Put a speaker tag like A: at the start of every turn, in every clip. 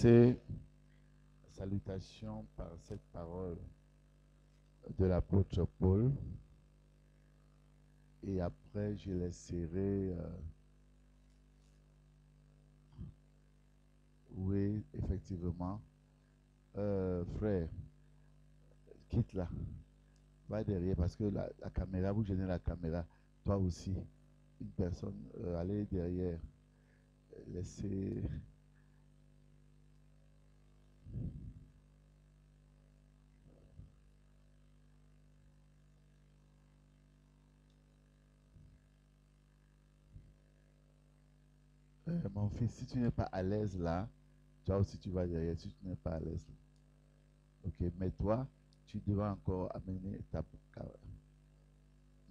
A: commencer la salutation par cette parole de l'apôtre Paul. Et après, je laisserai, oui, effectivement, frère, quitte là, va derrière parce que la caméra, vous gênez la caméra, toi aussi, une personne, allez derrière, laissez. Mon fils, si tu n'es pas à l'aise là, toi aussi tu vas derrière si tu n'es pas à l'aise. Ok, mais toi, tu devras encore amener ta...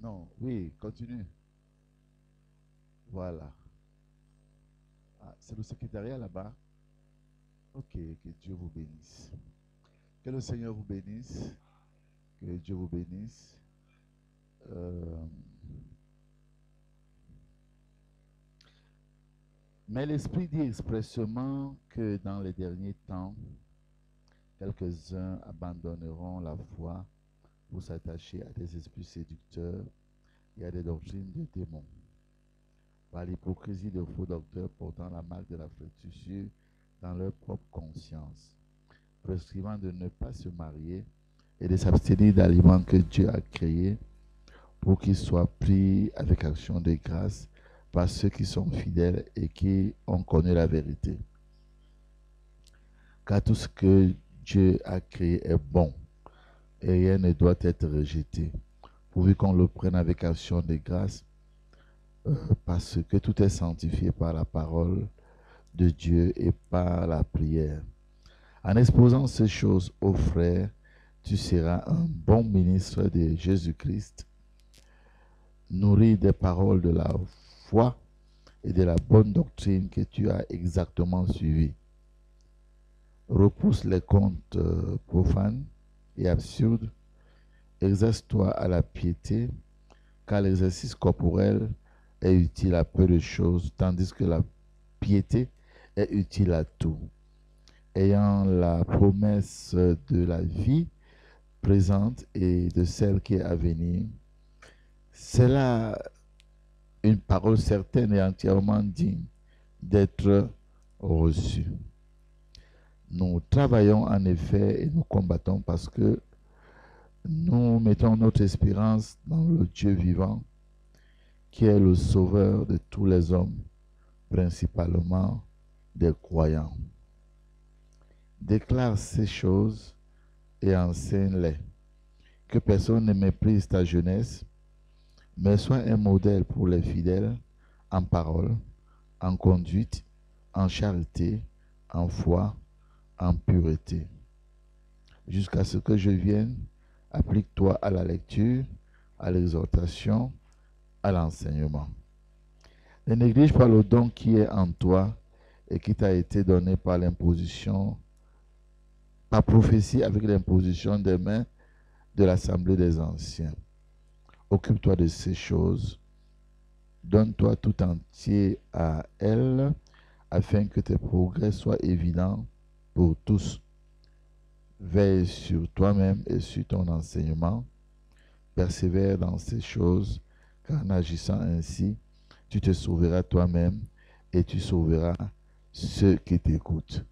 A: Non, oui, continue. Voilà. Ah, c'est le secrétariat là-bas. Ok, que Dieu vous bénisse. Que le Seigneur vous bénisse. Que Dieu vous bénisse. Euh, Mais l'Esprit dit expressément que dans les derniers temps, quelques-uns abandonneront la foi pour s'attacher à des esprits séducteurs et à des doctrines de démons. Par l'hypocrisie de faux docteurs portant la marque de la fracture dans leur propre conscience, prescrivant de ne pas se marier et de s'abstenir d'aliments que Dieu a créés pour qu'ils soient pris avec action de grâce par ceux qui sont fidèles et qui ont connu la vérité. Car tout ce que Dieu a créé est bon et rien ne doit être rejeté, pourvu qu'on le prenne avec action de grâce, parce que tout est sanctifié par la parole de Dieu et par la prière. En exposant ces choses aux frères, tu seras un bon ministre de Jésus-Christ, nourri des paroles de la foi et de la bonne doctrine que tu as exactement suivie. Repousse les contes profanes et absurdes. Exerce-toi à la piété, car l'exercice corporel est utile à peu de choses, tandis que la piété est utile à tout. Ayant la promesse de la vie présente et de celle qui est à venir, c'est là une parole certaine et entièrement digne d'être reçue. Nous travaillons en effet et nous combattons parce que nous mettons notre espérance dans le Dieu vivant, qui est le sauveur de tous les hommes, principalement des croyants. Déclare ces choses et enseigne-les. Que personne ne méprise ta jeunesse, mais sois un modèle pour les fidèles en parole, en conduite, en charité, en foi, en pureté. Jusqu'à ce que je vienne, applique-toi à la lecture, à l'exhortation, à l'enseignement. Ne néglige pas le don qui est en toi et qui t'a été donné par l'imposition, par prophétie avec l'imposition des mains de l'Assemblée des anciens. Occupe-toi de ces choses. Donne-toi tout entier à elles afin que tes progrès soient évidents pour tous. Veille sur toi-même et sur ton enseignement. Persévère dans ces choses, car en agissant ainsi, tu te sauveras toi-même et tu sauveras ceux qui t'écoutent.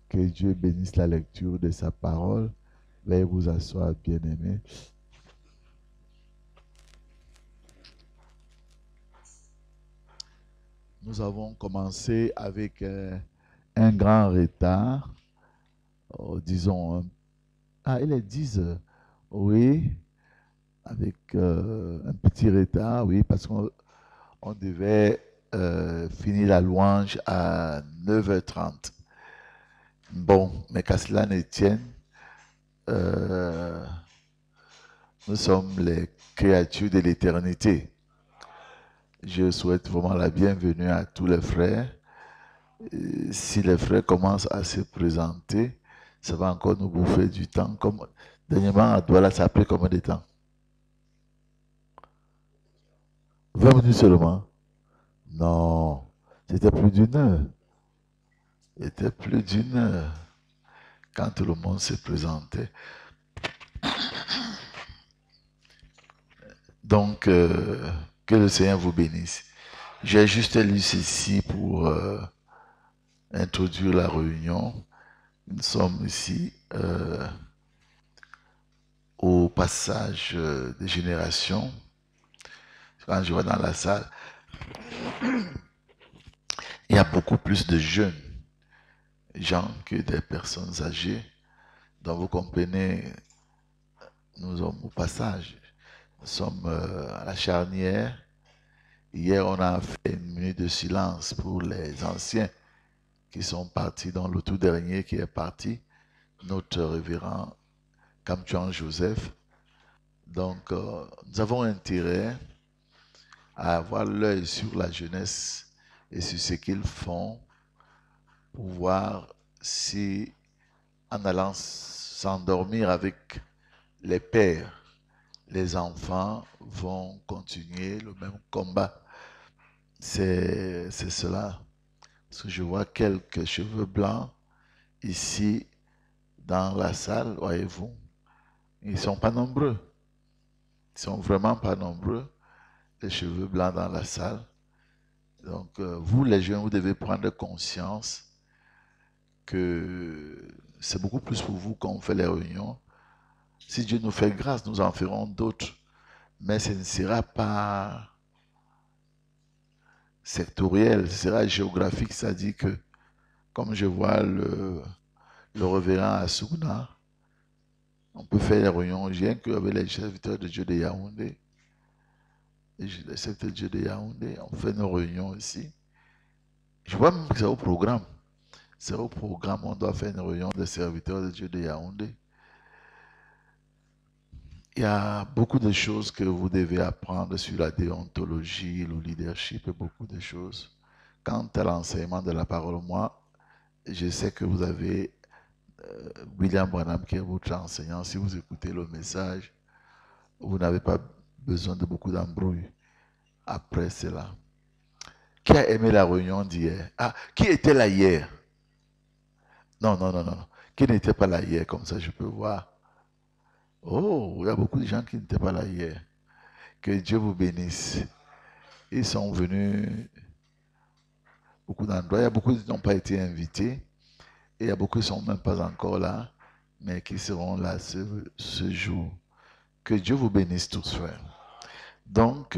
A: Que Dieu bénisse la lecture de sa parole. Veuillez vous asseoir, bien-aimés. Nous avons commencé avec un grand retard, disons, il est 10 heures, oui, avec un petit retard, oui, parce qu'on devait finir la louange à 9h30. Bon, mais qu'à cela ne tienne, nous sommes les créatures de l'éternité. Je souhaite vraiment la bienvenue à tous les frères. Et si les frères commencent à se présenter, ça va encore nous bouffer du temps. Comme, dernièrement, à Douala, ça a pris combien de temps? 20 minutes seulement? Non, c'était plus d'une heure. Il était plus d'une heure quand tout le monde s'est présenté. Donc, que le Seigneur vous bénisse. J'ai juste lu ceci pour introduire la réunion. Nous sommes ici au passage des générations. Quand je vois dans la salle, il y a beaucoup plus de jeunes gens que des personnes âgées. Donc vous comprenez, nous sommes au passage. Nous sommes à la charnière. Hier, on a fait une minute de silence pour les anciens qui sont partis, dans le tout dernier qui est parti, notre révérend Kamchuan Joseph. Donc, nous avons intérêt à avoir l'œil sur la jeunesse et sur ce qu'ils font pour voir si, en allant s'endormir avec les pères, les enfants vont continuer le même combat. C'est cela. Parce que je vois quelques cheveux blancs ici dans la salle, voyez-vous. Ils ne sont pas nombreux. Ils ne sont vraiment pas nombreux, les cheveux blancs dans la salle. Donc, vous, les jeunes, vous devez prendre conscience que c'est beaucoup plus pour vous qu'on fait les réunions. Si Dieu nous fait grâce, nous en ferons d'autres. Mais ce ne sera pas sectoriel, ce sera géographique. C'est-à-dire que, comme je vois le révérend Assouna, on peut faire les réunions rien qu'avec les serviteurs de Dieu de Yaoundé. Les serviteurs de Dieu de Yaoundé, on fait nos réunions ici. Je vois même que c'est au programme. C'est au programme, on doit faire une réunion des serviteurs de Dieu de Yaoundé. Il y a beaucoup de choses que vous devez apprendre sur la déontologie, le leadership et beaucoup de choses. Quant à l'enseignement de la parole, moi, je sais que vous avez William Branham qui est votre enseignant. Si vous écoutez le message, vous n'avez pas besoin de beaucoup d'embrouilles après cela. Qui a aimé la réunion d'hier? Ah, qui était là hier? Non, non, non, non. Qui n'était pas là hier? Comme ça, je peux voir. Oh, il y a beaucoup de gens qui n'étaient pas là hier. Que Dieu vous bénisse. Ils sont venus beaucoup d'endroits. Il y a beaucoup qui n'ont pas été invités. Et il y a beaucoup qui ne sont même pas encore là, mais qui seront là ce jour. Que Dieu vous bénisse tous, frères. Donc,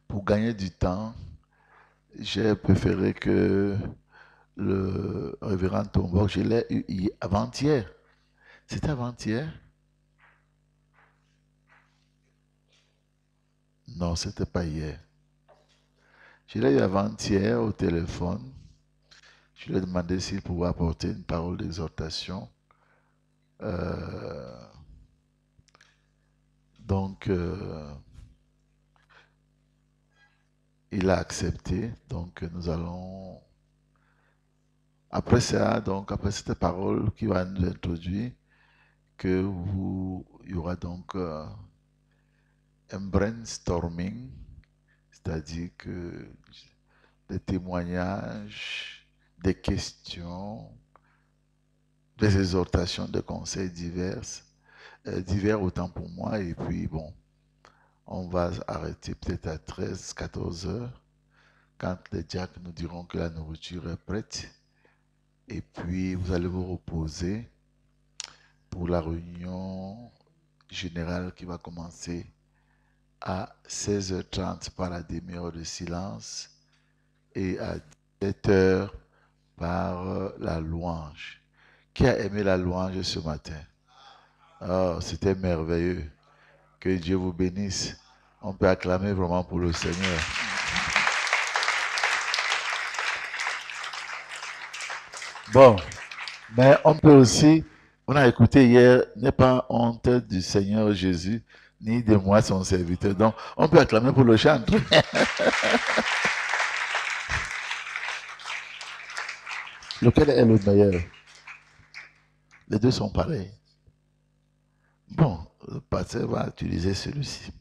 A: pour gagner du temps, j'ai préféré que le révérend Tombok, je l'ai eu avant-hier. C'était avant-hier? Non, c'était pas hier. Je l'ai eu avant-hier au téléphone. Je lui ai demandé s'il pouvait apporter une parole d'exhortation. Donc, il a accepté. Donc, nous allons... Après ça, donc, après cette parole qui va nous introduire, il y aura donc un brainstorming, c'est-à-dire que des témoignages, des questions, des exhortations, des conseils divers autant pour moi. Et puis, bon, on va arrêter peut-être à 13, 14 heures, quand les diacres nous diront que la nourriture est prête. Et puis, vous allez vous reposer pour la réunion générale qui va commencer à 16h30 par la demi-heure de silence et à 17h par la louange. Qui a aimé la louange ce matin? Oh, c'était merveilleux. Que Dieu vous bénisse. On peut acclamer vraiment pour le Seigneur. Bon, mais on peut aussi, on a écouté hier, n'aie pas honte du Seigneur Jésus, ni de moi son serviteur. Donc, on peut acclamer pour le chant. Lequel est le meilleur? Les deux sont pareils. Bon, le pasteur va utiliser celui-ci.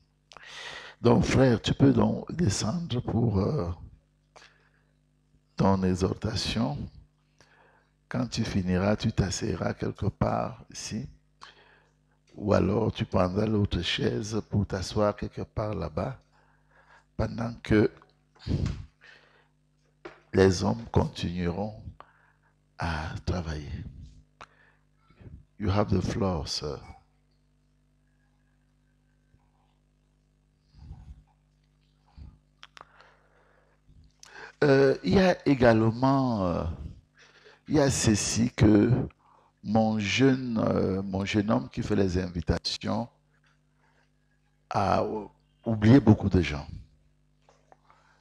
A: Donc, frère, tu peux donc descendre pour ton exhortation. Quand tu finiras, tu t'asseoiras quelque part ici. Ou alors tu prendras l'autre chaise pour t'asseoir quelque part là-bas. Pendant que les hommes continueront à travailler. You have the floor, sir. Il y a également, il y a ceci que mon jeune homme qui fait les invitations a oublié beaucoup de gens.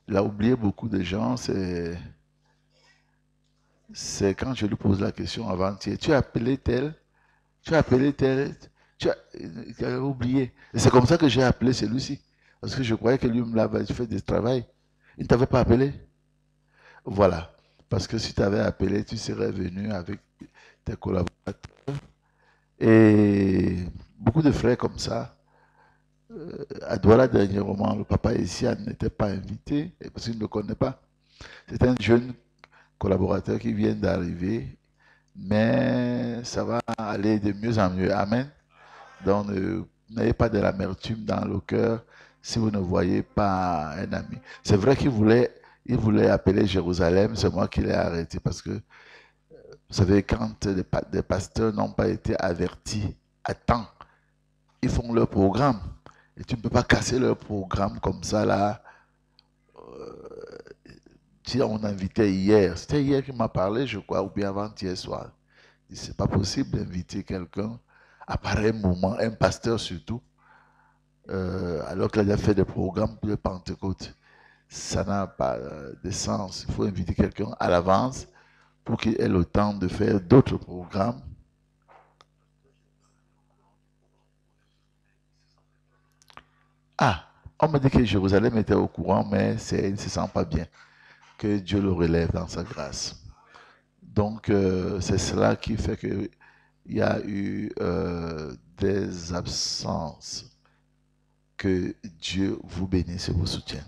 A: Il a oublié beaucoup de gens, c'est quand je lui pose la question avant-hier, tu as appelé tel, tu as oublié. Et c'est comme ça que j'ai appelé celui-ci. Parce que je croyais que lui me l'avait fait du travail. Il ne t'avait pas appelé. Voilà. Parce que si tu avais appelé, tu serais venu avec tes collaborateurs. Et beaucoup de frères comme ça. À Douala, dernièrement, le papa ici n'était pas invité parce qu'il ne le connaît pas. C'est un jeune collaborateur qui vient d'arriver, mais ça va aller de mieux en mieux. Amen. Donc, n'ayez pas de l'amertume dans le cœur si vous ne voyez pas un ami. C'est vrai qu'il voulait appeler Jérusalem, c'est moi qui l'ai arrêté parce que, vous savez, quand des pasteurs n'ont pas été avertis à temps, ils font leur programme. Et tu ne peux pas casser leur programme comme ça là. Si on invitait hier, c'était hier qu'il m'a parlé, je crois, ou bien avant-hier soir. C'est pas possible d'inviter quelqu'un à pareil moment, un pasteur surtout, alors qu'il a déjà fait des programmes pour le Pentecôte. Ça n'a pas de sens. Il faut inviter quelqu'un à l'avance pour qu'il ait le temps de faire d'autres programmes. Ah, on me dit que Jérusalem était au courant, mais il ne se sent pas bien. Que Dieu le relève dans sa grâce. Donc, c'est cela qui fait qu'il y a eu des absences. Que Dieu vous bénisse et vous soutienne.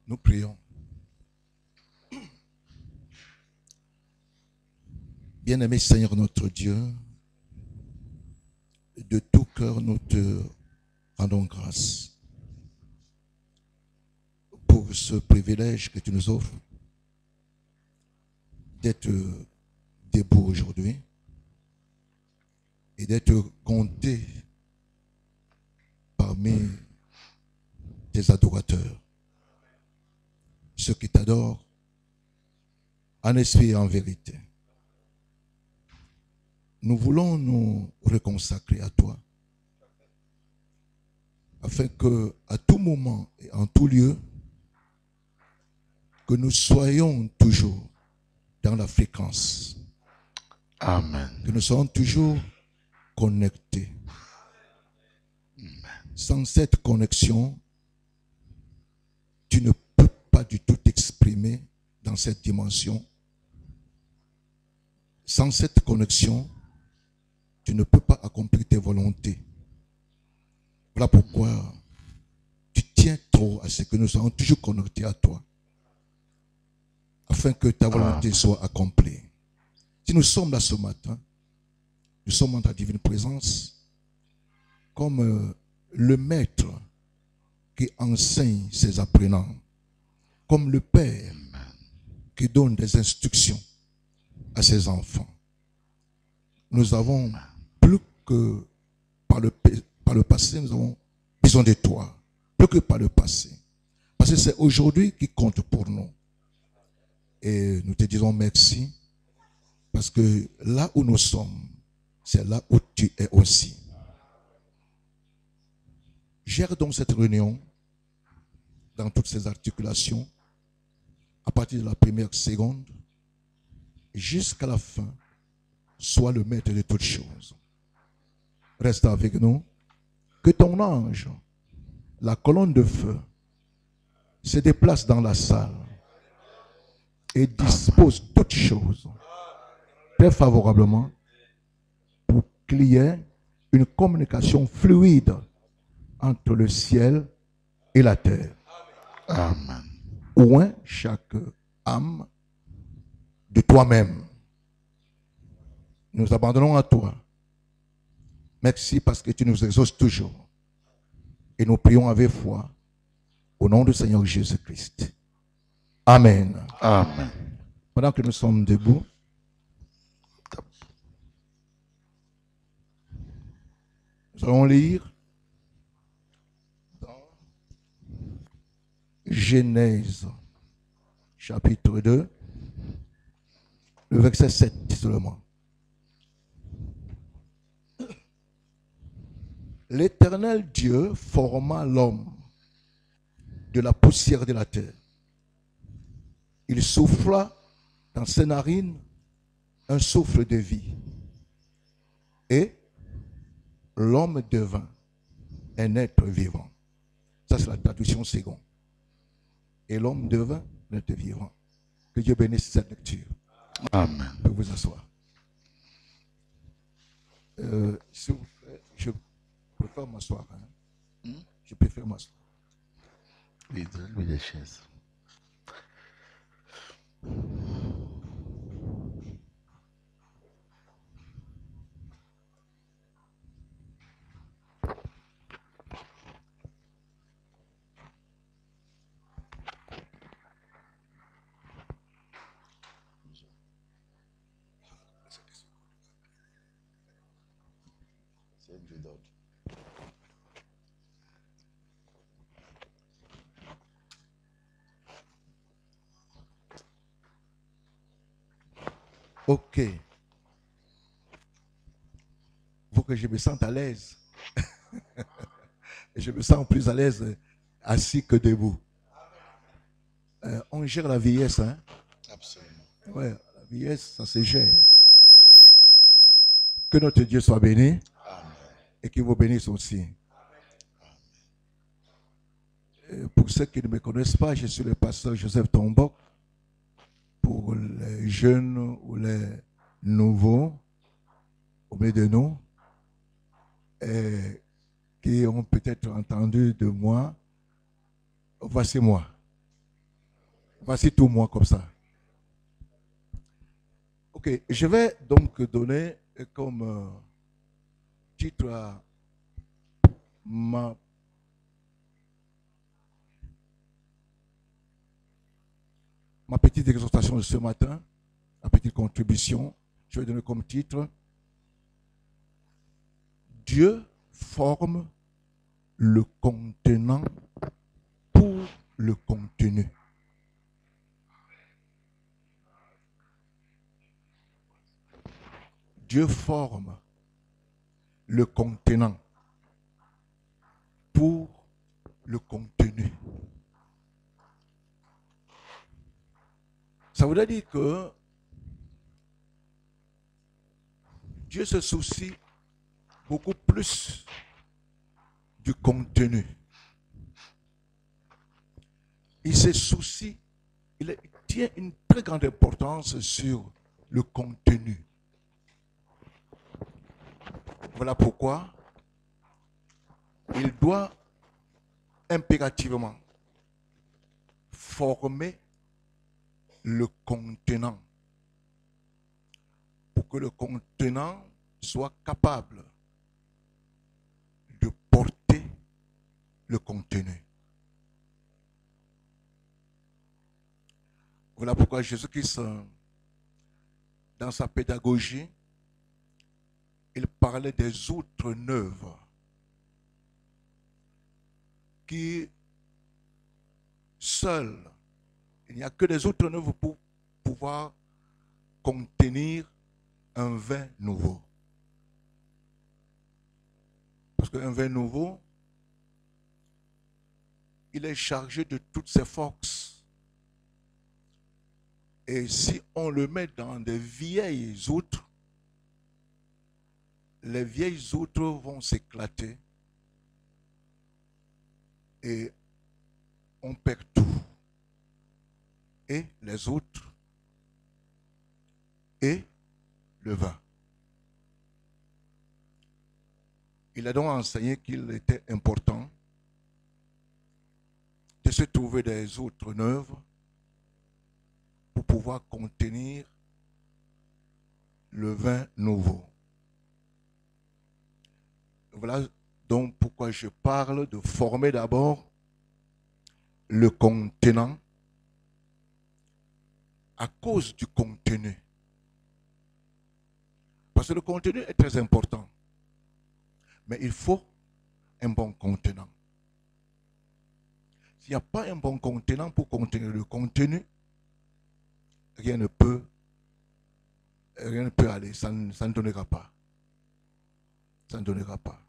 B: Nous prions. Bien-aimé Seigneur notre Dieu, de tout cœur nous te rendons grâce pour ce privilège que tu nous offres d'être debout aujourd'hui et d'être compté parmi tes adorateurs, ceux qui t'adorent en esprit et en vérité. Nous voulons nous reconsacrer à toi afin que à tout moment et en tout lieu, que nous soyons toujours dans la fréquence.
A: Amen.
B: Que nous soyons toujours connectés. Sans cette connexion, tu ne peux pas du tout t'exprimer dans cette dimension. Sans cette connexion, tu ne peux pas accomplir tes volontés. Voilà pourquoi tu tiens trop à ce que nous soyons toujours connectés à toi, afin que ta volonté soit accomplie. Si nous sommes là ce matin, nous sommes en ta divine présence, comme le maître qui enseigne ses apprenants, comme le père qui donne des instructions à ses enfants. Nous avons plus que par le passé, nous avons besoin de toi, plus que par le passé. Parce que c'est aujourd'hui qui compte pour nous. Et nous te disons merci, parce que là où nous sommes, c'est là où tu es aussi. Gère donc cette réunion dans toutes ses articulations, à partir de la première seconde jusqu'à la fin. Sois le maître de toutes choses. Reste avec nous. Que ton ange, la colonne de feu, se déplace dans la salle et dispose toutes choses très favorablement pour qu'il y ait une communication fluide entre le ciel et la terre.
A: Amen.
B: Oint chaque âme de toi-même. Nous abandonnons à toi. Merci parce que tu nous exauces toujours. Et nous prions avec foi au nom du Seigneur Jésus-Christ. Amen.
A: Amen.
B: Pendant que nous sommes debout, nous allons lire dans Genèse chapitre 2, le verset 7 seulement. L'Éternel Dieu forma l'homme de la poussière de la terre. Il souffla dans ses narines un souffle de vie. Et l'homme devint un être vivant. Ça, c'est la traduction seconde. Et l'homme devint un être vivant. Que Dieu bénisse cette lecture.
A: Amen.
B: Vous pouvez vous asseoir. S'il vous plaît, je préfère m'asseoir. Hein. Je préfère m'asseoir.
A: Oui, donne-lui des chaises.
B: Ok. Il faut que je me sente à l'aise. Et je me sens plus à l'aise assis que debout. On gère la vieillesse, hein?
A: Absolument.
B: Ouais, la vieillesse, ça se gère. Que notre Dieu soit béni.
A: Amen.
B: Et qu'il vous bénisse aussi. Pour ceux qui ne me connaissent pas, je suis le pasteur Joseph Tombok. Pour les jeunes ou les nouveaux au milieu de nous, qui ont peut-être entendu de moi, voici moi. Voici tout moi comme ça. Ok, je vais donc donner comme titre à ma petite exhortation de ce matin, ma petite contribution. Je vais donner comme titre: Dieu forme le contenant pour le contenu. Dieu forme le contenant pour le contenu. Ça voudrait dire que Dieu se soucie beaucoup plus du contenu. Il se soucie, il tient une très grande importance sur le contenu. Voilà pourquoi il doit impérativement former le contenant pour que le contenant soit capable de porter le contenu. Voilà pourquoi Jésus-Christ, dans sa pédagogie, il parlait des outres neuves qui, seuls, il n'y a que des outres neuves pour pouvoir contenir un vin nouveau. Parce qu'un vin nouveau, il est chargé de toutes ses forces. Et si on le met dans des vieilles outres, les vieilles outres vont s'éclater et on perd tout. Et les autres et le vin. Il a donc enseigné qu'il était important de se trouver des autres neuves pour pouvoir contenir le vin nouveau. Voilà donc pourquoi je parle de former d'abord le contenant à cause du contenu. Parce que le contenu est très important. Mais il faut un bon contenant. S'il n'y a pas un bon contenant pour contenir le contenu, rien ne peut aller, ça ne donnera pas. Ça ne donnera pas.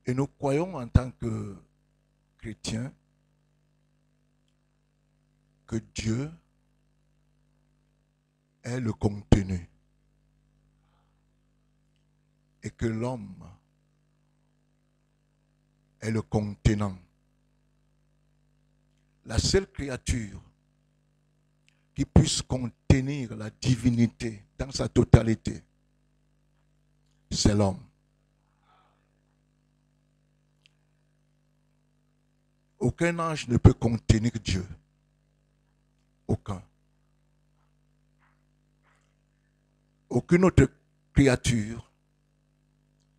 B: Et nous croyons en tant que chrétiens que Dieu est le contenu et que l'homme est le contenant. La seule créature qui puisse contenir la divinité dans sa totalité, c'est l'homme. Aucun ange ne peut contenir Dieu. Aucun. Aucune autre créature,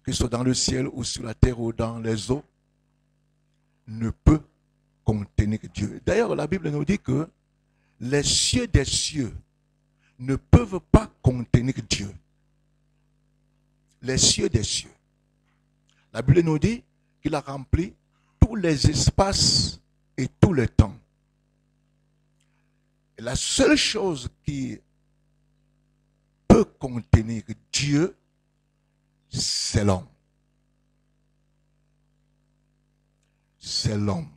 B: que ce soit dans le ciel ou sur la terre ou dans les eaux, ne peut contenir Dieu. D'ailleurs, la Bible nous dit que les cieux des cieux ne peuvent pas contenir Dieu. Les cieux des cieux. La Bible nous dit qu'il a rempli tous les espaces et tous les temps. Et la seule chose qui peut contenir Dieu, c'est l'homme. C'est l'homme.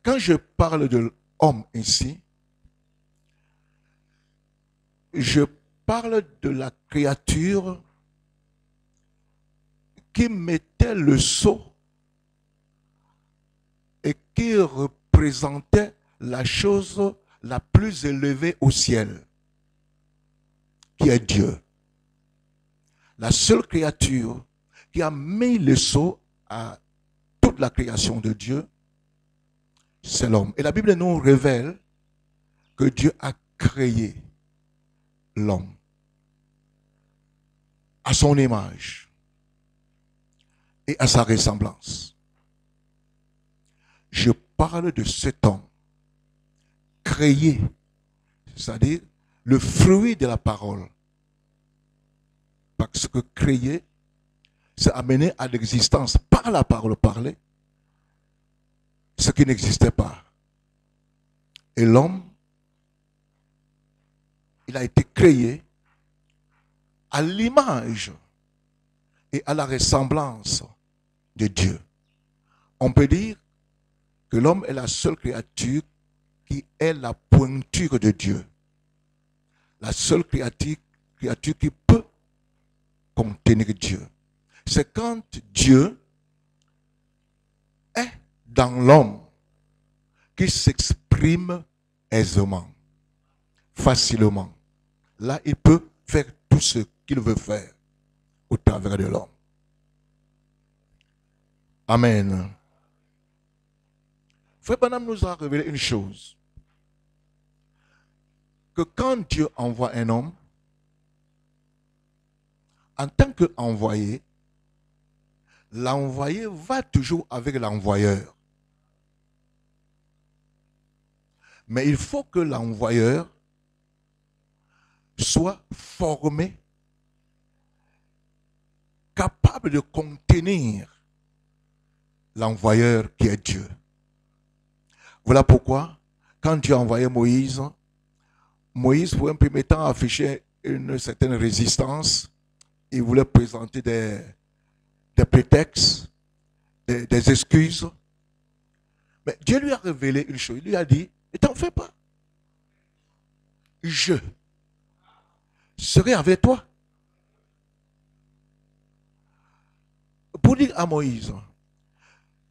B: Quand je parle de l'homme ici, je parle de la créature qui mettait le sceau et qui représentait la chose la plus élevée au ciel, qui est Dieu. La seule créature qui a mis le sceau à toute la création de Dieu, c'est l'homme. Et la Bible nous révèle que Dieu a créé l'homme à son image et à sa ressemblance. Je parle de cet homme créé, c'est-à-dire le fruit de la parole. Parce que créer, c'est amener à l'existence par la parole parlée ce qui n'existait pas. Et l'homme, il a été créé à l'image et à la ressemblance de Dieu. On peut dire que l'homme est la seule créature qui est la pointure de Dieu. La seule créature qui peut contenir Dieu. C'est quand Dieu est dans l'homme qu'il s'exprime aisément, facilement. Là, il peut faire tout ce qu'il veut faire au travers de l'homme. Amen. Frère Branham nous a révélé une chose. Que quand Dieu envoie un homme, en tant qu'envoyé, l'envoyé va toujours avec l'envoyeur. Mais il faut que l'envoyeur soit formé, capable de contenir l'envoyeur qui est Dieu. Voilà pourquoi, quand Dieu a envoyé Moïse, Moïse, pour un premier temps, affichait une certaine résistance. Il voulait présenter des prétextes, des excuses. Mais Dieu lui a révélé une chose. Il lui a dit, ne t'en fais pas. Je serai avec toi. Pour dire à Moïse,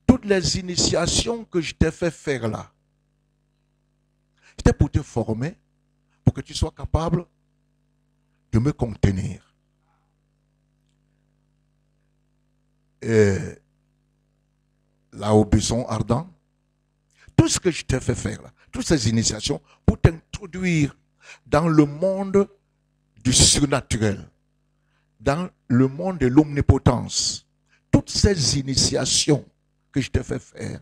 B: toutes les initiations que je t'ai fait faire là, c'était pour te former pour que tu sois capable de me contenir. Et là au buisson ardent, tout ce que je t'ai fait faire, là, toutes ces initiations pour t'introduire dans le monde du surnaturel, dans le monde de l'omnipotence, toutes ces initiations que je t'ai fait faire,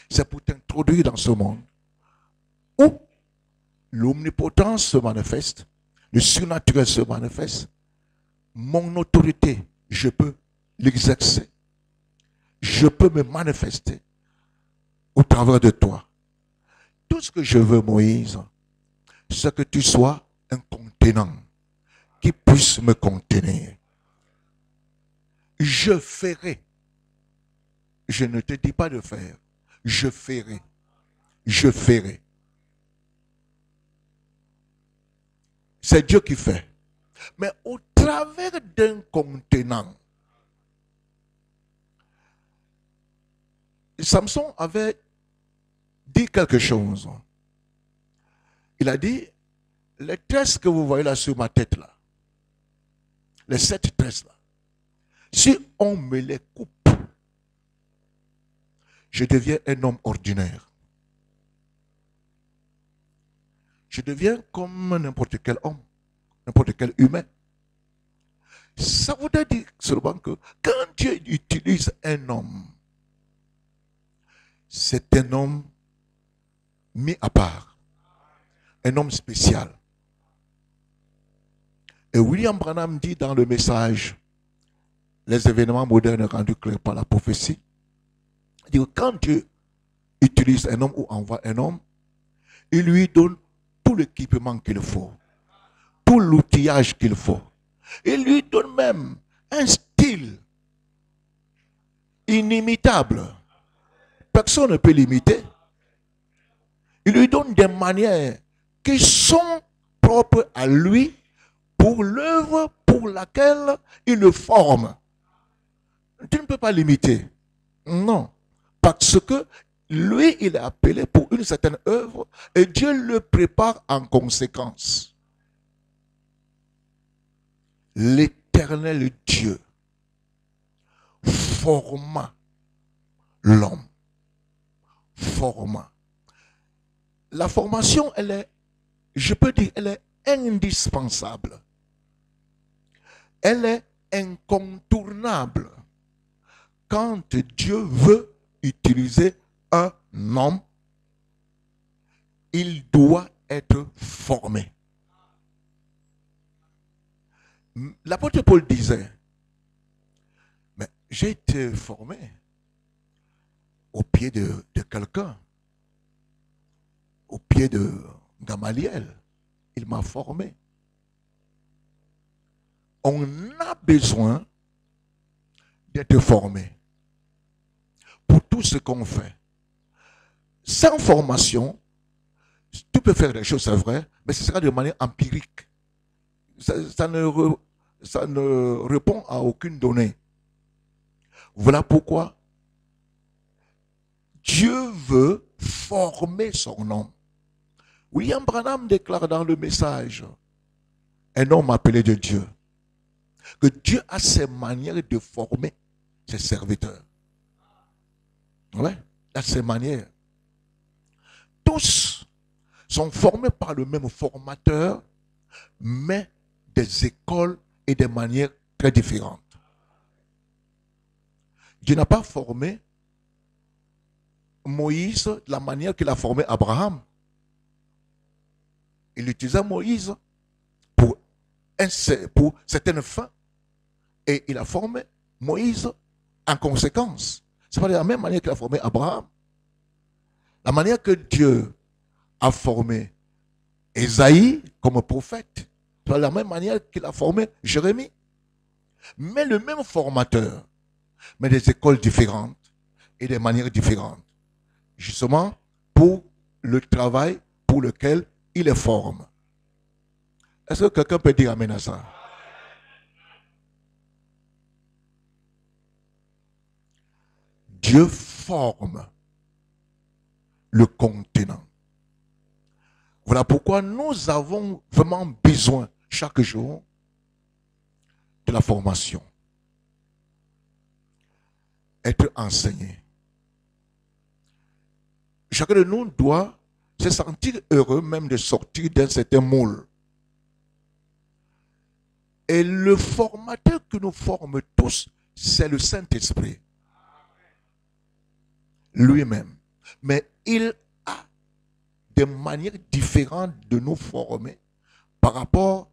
B: c'est pour t'introduire dans ce monde où l'omnipotence se manifeste, le surnaturel se manifeste, mon autorité, je peux l'exercer, je peux me manifester au travers de toi. Tout ce que je veux, Moïse, c'est que tu sois un contenant qui puisse me contenir. Je ferai. Je ne te dis pas de faire. Je ferai. Je ferai. C'est Dieu qui fait. Mais au travers d'un contenant. Samson avait dit quelque chose. Il a dit, les tresses que vous voyez là sur ma tête là, les 7 tresses là, si on me les coupe, je deviens un homme ordinaire. Je deviens comme n'importe quel homme, n'importe quel humain. Ça voudrait dire seulement que quand Dieu utilise un homme, c'est un homme mis à part, un homme spécial. Et William Branham dit dans le message, les événements modernes rendus clairs par la prophétie, il dit que quand Dieu utilise un homme ou envoie un homme, il lui donne tout l'équipement qu'il faut, tout l'outillage qu'il faut. Il lui donne même un style inimitable. Personne ne peut l'imiter. Il lui donne des manières qui sont propres à lui pour l'œuvre pour laquelle il le forme. Tu ne peux pas l'imiter. Non. Parce que lui, il est appelé pour une certaine œuvre et Dieu le prépare en conséquence. L'éternel Dieu forma l'homme. Forma. La formation, elle est, je peux dire, elle est indispensable. Elle est incontournable. Quand Dieu veut utiliser un homme, il doit être formé. L'apôtre Paul disait, mais j'ai été formé au pied de quelqu'un, au pied de Gamaliel. Il m'a formé. On a besoin d'être formé pour tout ce qu'on fait. Sans formation, tu peux faire des choses, c'est vrai, mais ce sera de manière empirique. Ça ne répond à aucune donnée. Voilà pourquoi Dieu veut former son homme. William Branham déclare dans le message, un homme appelé de Dieu, que Dieu a ses manières de former ses serviteurs. Ouais, il a ses manières. Tous sont formés par le même formateur, mais des écoles et des manières très différentes. Dieu n'a pas formé Moïse de la manière qu'il a formé Abraham. Il utilisait Moïse pour certaines fins et il a formé Moïse en conséquence. Ce n'est pas de la même manière qu'il a formé Abraham. La manière que Dieu a formé Ésaïe comme prophète, c'est la même manière qu'il a formé Jérémie. Mais le même formateur, mais des écoles différentes et des manières différentes. Justement, pour le travail pour lequel il les forme. Est-ce que quelqu'un peut dire amen à ça? Dieu forme le contenant Voilà pourquoi nous avons vraiment besoin chaque jour de la formation. Être enseigné. Chacun de nous doit se sentir heureux même de sortir d'un certain moule. Et le formateur que nous formons tous, c'est le Saint-Esprit. Lui-même. Mais il a des manières différentes de nous former par rapport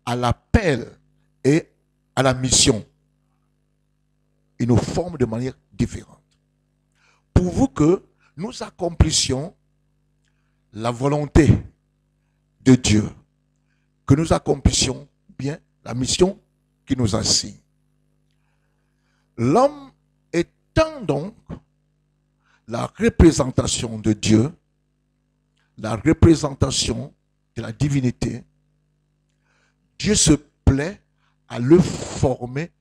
B: à l'appel et à la mission. Il nous forme de manière différente. Pourvu que nous accomplissions la volonté de Dieu, que nous accomplissions bien la mission qui nous assigne. L'homme étant donc la représentation de Dieu, la représentation de la divinité, Dieu se plaît à le former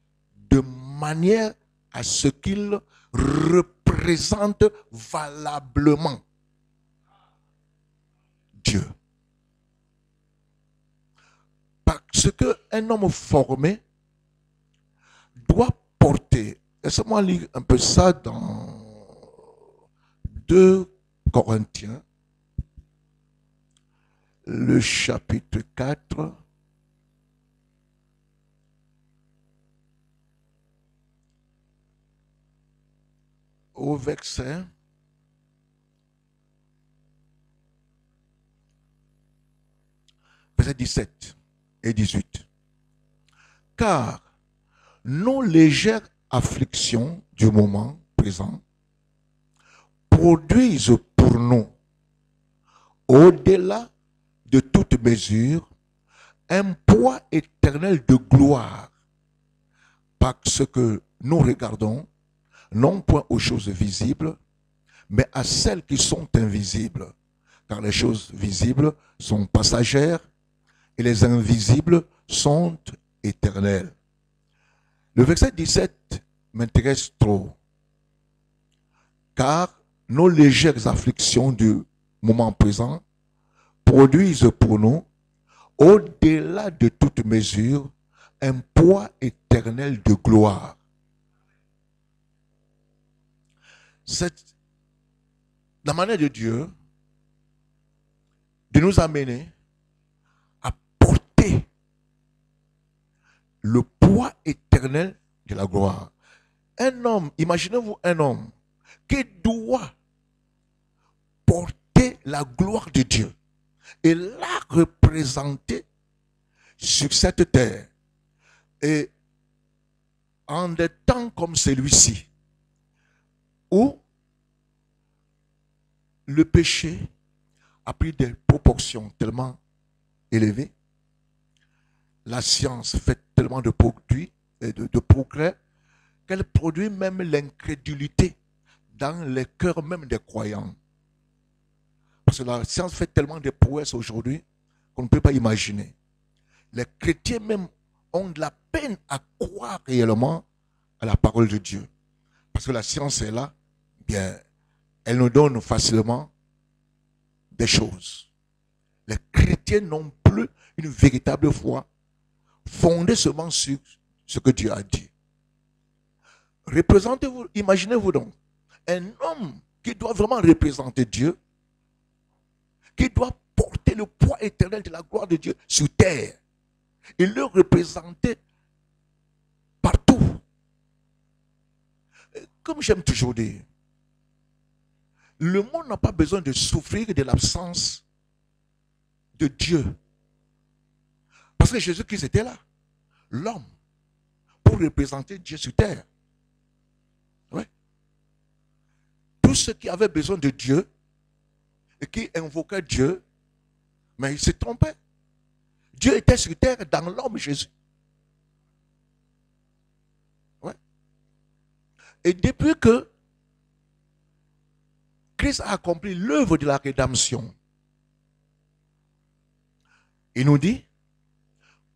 B: de manière à ce qu'il représente valablement Dieu. Parce qu'un homme formé doit porter, laissez-moi lire un peu ça dans 2 Corinthiens, le chapitre 4, au verset verset 17 et 18. Car nos légères afflictions du moment présent produisent pour nous, au-delà de toute mesure, un poids éternel de gloire, parce que nous regardons non point aux choses visibles, mais à celles qui sont invisibles. Car les choses visibles sont passagères et les invisibles sont éternelles. Le verset 17 m'intéresse trop. Car nos légères afflictions du moment présent produisent pour nous, au-delà de toute mesure, un poids éternel de gloire. C'est la manière de Dieu de nous amener à porter le poids éternel de la gloire. Un homme, imaginez-vous un homme qui doit porter la gloire de Dieu et la représenter sur cette terre. Et en des temps comme celui-ci, où le péché a pris des proportions tellement élevées, la science fait tellement de produits et de progrès qu'elle produit même l'incrédulité dans les cœurs même des croyants. Parce que la science fait tellement de prouesses aujourd'hui qu'on ne peut pas imaginer. Les chrétiens même ont de la peine à croire réellement à la parole de Dieu. Parce que la science est là, bien, elle nous donne facilement des choses. Les chrétiens n'ont plus une véritable foi fondée seulement sur ce que Dieu a dit. Représentez-vous, imaginez-vous donc, un homme qui doit vraiment représenter Dieu, qui doit porter le poids éternel de la gloire de Dieu sur terre et le représenter partout. Comme j'aime toujours dire, le monde n'a pas besoin de souffrir de l'absence de Dieu. Parce que Jésus-Christ était là, l'homme, pour représenter Dieu sur terre. Ouais. Tous ceux qui avaient besoin de Dieu et qui invoquaient Dieu, mais ils se trompaient. Dieu était sur terre dans l'homme Jésus. Ouais. Et depuis que Christ a accompli l'œuvre de la rédemption, il nous dit,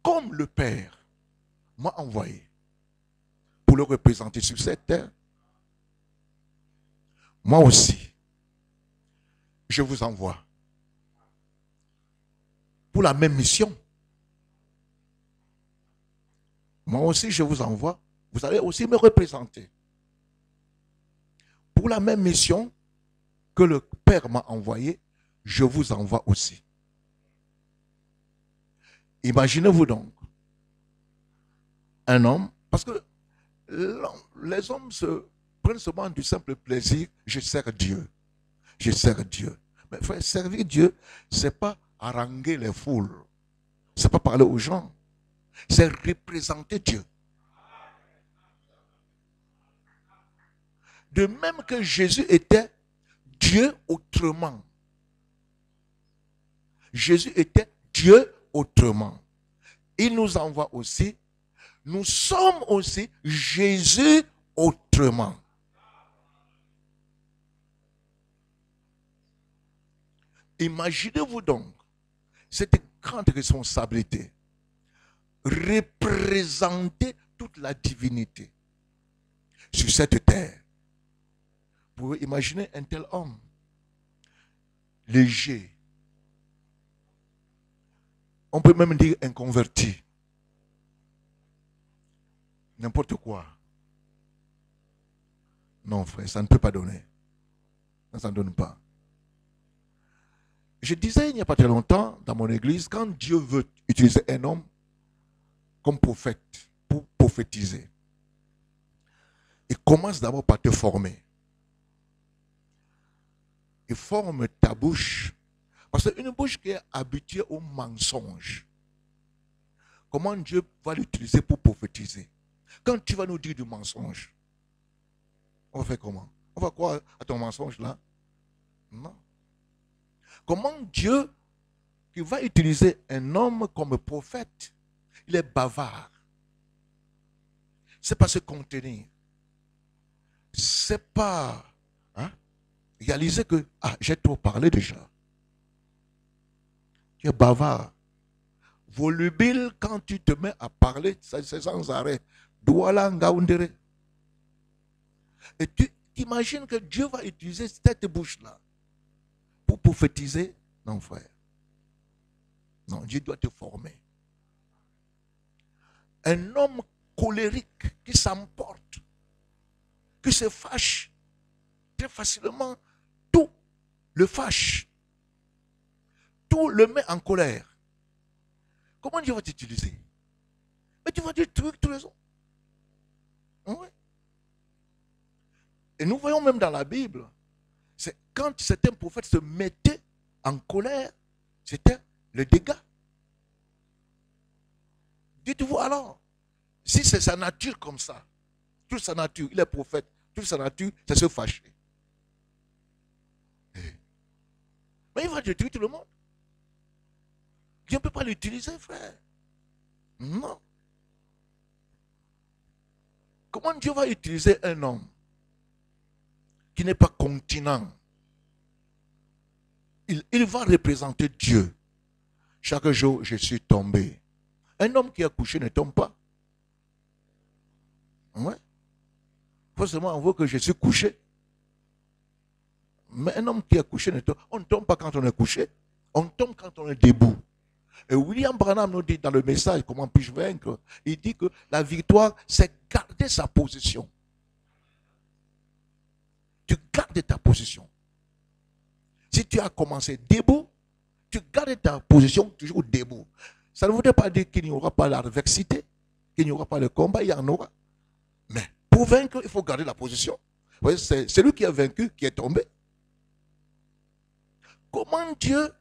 B: comme le Père m'a envoyé pour le représenter sur cette terre, moi aussi, je vous envoie pour la même mission. Moi aussi, je vous envoie. Vous allez aussi me représenter. Pour la même mission que le Père m'a envoyé, je vous envoie aussi. Imaginez-vous donc un homme, parce que les hommes se prennent seulement du simple plaisir, je sers Dieu. Je sers Dieu. Mais frère, servir Dieu, ce n'est pas haranguer les foules. Ce n'est pas parler aux gens. C'est représenter Dieu. De même que Jésus était Dieu autrement. Jésus était Dieu autrement. Il nous envoie aussi. Nous sommes aussi Jésus autrement. Imaginez-vous donc cette grande responsabilité. Représenter toute la divinité sur cette terre. Vous pouvez imaginer un tel homme, léger. On peut même dire inconverti. N'importe quoi. Non, frère, ça ne peut pas donner. Ça ne donne pas. Je disais il n'y a pas très longtemps dans mon église, quand Dieu veut utiliser un homme comme prophète, pour prophétiser, il commence d'abord par te former. Il forme ta bouche. Parce qu'une bouche qui est habituée au mensonge, comment Dieu va l'utiliser pour prophétiser? Quand tu vas nous dire du mensonge, on va faire comment? On va croire à ton mensonge là? Non. Comment Dieu, qui va utiliser un homme comme prophète, il est bavard. C'est pas se contenir. C'est pas réaliser que j'ai trop parlé déjà. Tu es bavard. Volubile quand tu te mets à parler, c'est sans arrêt. Et tu imagines que Dieu va utiliser cette bouche-là pour prophétiser? Non, frère. Non, Dieu doit te former. Un homme colérique qui s'emporte, qui se fâche très facilement, tout le fâche. Tout le met en colère. Comment Dieu va t'utiliser? Mais tu vas dire trucs tous les jours. Oui. Et nous voyons même dans la Bible, c'est quand certains prophètes se mettaient en colère, c'était le dégât. Dites-vous alors, si c'est sa nature comme ça, toute sa nature, il est prophète, toute sa nature, c'est se fâcher. Mais il va détruire tout le monde. Dieu ne peut pas l'utiliser, frère. Non. Comment Dieu va utiliser un homme qui n'est pas continent? Il va représenter Dieu. Chaque jour, je suis tombé. Un homme qui a couché ne tombe pas. Ouais. Forcément, on voit que je suis couché. Mais un homme qui a couché ne tombe pas. On ne tombe pas quand on est couché. On tombe quand on est debout. Et William Branham nous dit dans le message, comment puis-je vaincre? Il dit que la victoire, c'est garder sa position. Tu gardes ta position. Si tu as commencé debout, tu gardes ta position toujours debout. Ça ne voudrait pas dire qu'il n'y aura pas l'adversité, qu'il n'y aura pas le combat, il y en aura. Mais pour vaincre, il faut garder la position. C'est celui qui est vaincu qui est tombé. Comment Dieu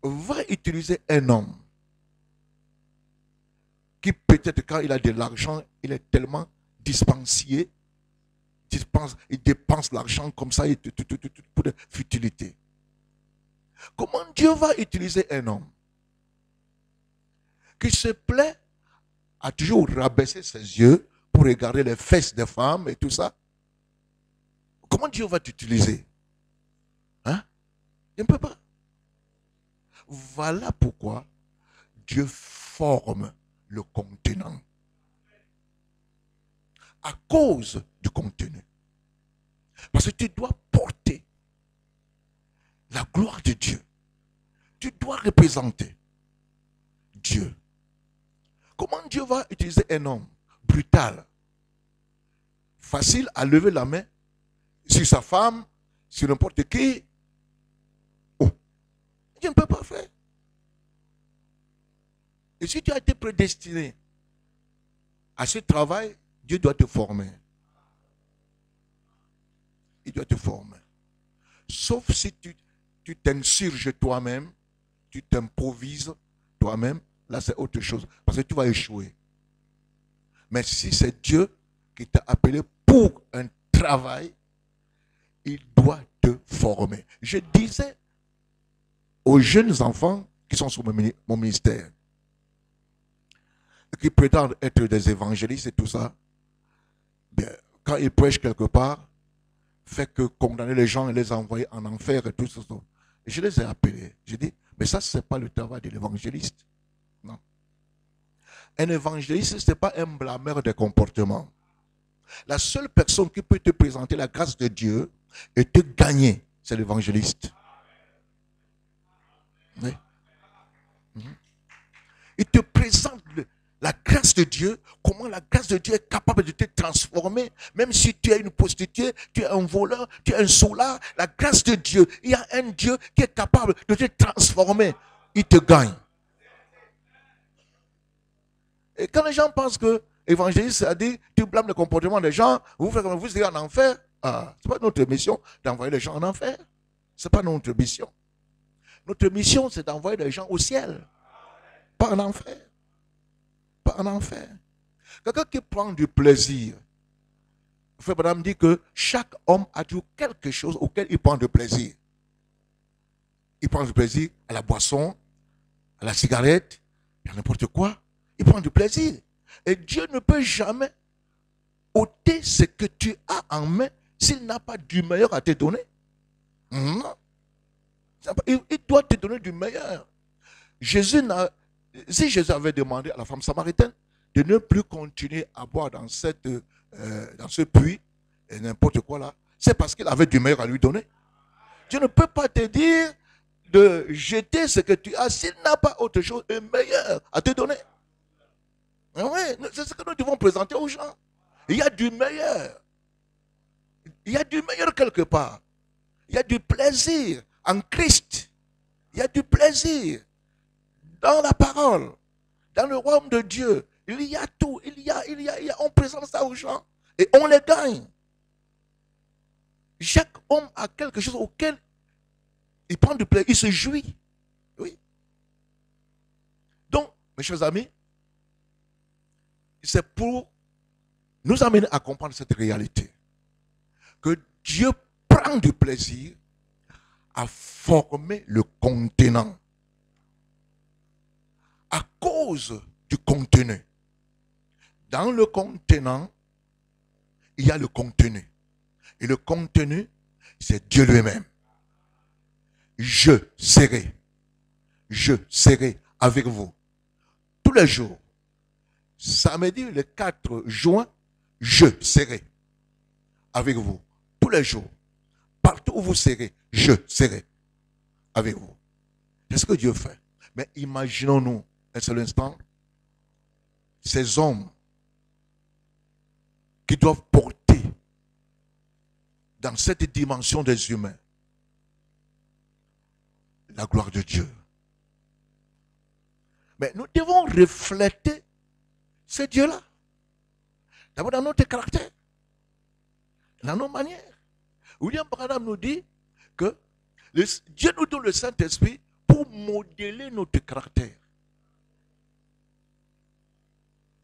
B: va utiliser un homme qui peut-être quand il a de l'argent, il est tellement dispensier, il dépense l'argent comme ça pour des futilités. Comment Dieu va utiliser un homme qui se plaît à toujours rabaisser ses yeux pour regarder les fesses des femmes et tout ça? Comment Dieu va t'utiliser? Hein? Il ne peut pas. Voilà pourquoi Dieu forme le contenant. À cause du contenu. Parce que tu dois porter la gloire de Dieu. Tu dois représenter Dieu. Comment Dieu va utiliser un homme brutal, facile à lever la main sur sa femme, sur n'importe qui? Oh, Dieu ne peut pas faire. Et si tu as été prédestiné à ce travail, Dieu doit te former. Il doit te former. Sauf si tu t'insurges toi-même, tu t'improvises toi-même, là c'est autre chose. Parce que tu vas échouer. Mais si c'est Dieu qui t'a appelé pour un travail, il doit te former. Je disais aux jeunes enfants qui sont sur mon ministère, qui prétendent être des évangélistes et tout ça, bien, quand ils prêchent quelque part, fait que condamner les gens et les envoyer en enfer et tout ça. Et je les ai appelés. J'ai dit, mais ça, ce n'est pas le travail de l'évangéliste. Non. Un évangéliste, ce n'est pas un blâmeur de comportement. La seule personne qui peut te présenter la grâce de Dieu et te gagner, c'est l'évangéliste. Oui. Il te présente la grâce de Dieu, comment la grâce de Dieu est capable de te transformer, même si tu es une prostituée, tu es un voleur, tu es un soulard, la grâce de Dieu, il y a un Dieu qui est capable de te transformer, il te gagne. Et quand les gens pensent que l'évangéliste a dit, tu blâmes le comportement des gens, vous irez en enfer, ce n'est pas notre mission d'envoyer les gens en enfer, ce n'est pas notre mission. Notre mission, c'est d'envoyer les gens au ciel, pas en enfer. Pas en enfer. Quelqu'un qui prend du plaisir. Frère Branham dit que chaque homme a toujours quelque chose auquel il prend du plaisir. Il prend du plaisir à la boisson, à la cigarette, à n'importe quoi. Il prend du plaisir. Et Dieu ne peut jamais ôter ce que tu as en main s'il n'a pas du meilleur à te donner. Non. Il doit te donner du meilleur. Si Jésus avait demandé à la femme samaritaine de ne plus continuer à boire dans ce puits, et n'importe quoi là, c'est parce qu'il avait du meilleur à lui donner. Dieu ne peut pas te dire de jeter ce que tu as s'il n'a pas autre chose de meilleur à te donner. Oui, c'est ce que nous devons présenter aux gens. Il y a du meilleur. Il y a du meilleur quelque part. Il y a du plaisir en Christ. Il y a du plaisir dans la parole, dans le royaume de Dieu. Il y a tout. On présente ça aux gens et on les gagne. Chaque homme a quelque chose auquel il prend du plaisir, il se jouit. Oui. Donc, mes chers amis, c'est pour nous amener à comprendre cette réalité. Que Dieu prend du plaisir à former le contenant. À cause du contenu. Dans le contenant, il y a le contenu. Et le contenu, c'est Dieu lui-même. Je serai avec vous tous les jours. Samedi, le 4 juin, je serai avec vous tous les jours. Partout où vous serez, je serai avec vous. C'est ce que Dieu fait. Mais imaginons-nous un seul instant, ces hommes qui doivent porter dans cette dimension des humains la gloire de Dieu. Mais nous devons refléter ce Dieu-là. D'abord dans notre caractère, dans nos manières. William Branham nous dit que Dieu nous donne le Saint-Esprit pour modeler notre caractère.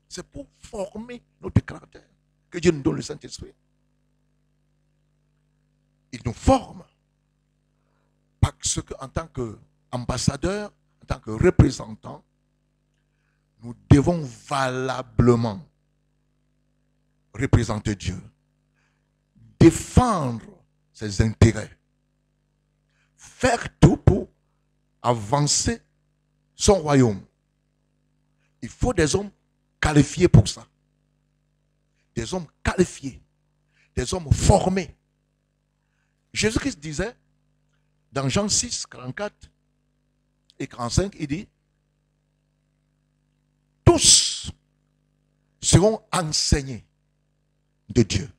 B: C'est pour former notre caractère que Dieu nous donne le Saint-Esprit. Il nous forme. Parce qu'en tant qu'ambassadeur, en tant que représentant, nous devons valablement représenter Dieu. Défendre ses intérêts. Faire tout pour avancer son royaume. Il faut des hommes qualifiés pour ça. Des hommes qualifiés. Des hommes formés. Jésus-Christ disait, dans Jean 6, 44, et 45, il dit, tous seront enseignés de Dieu.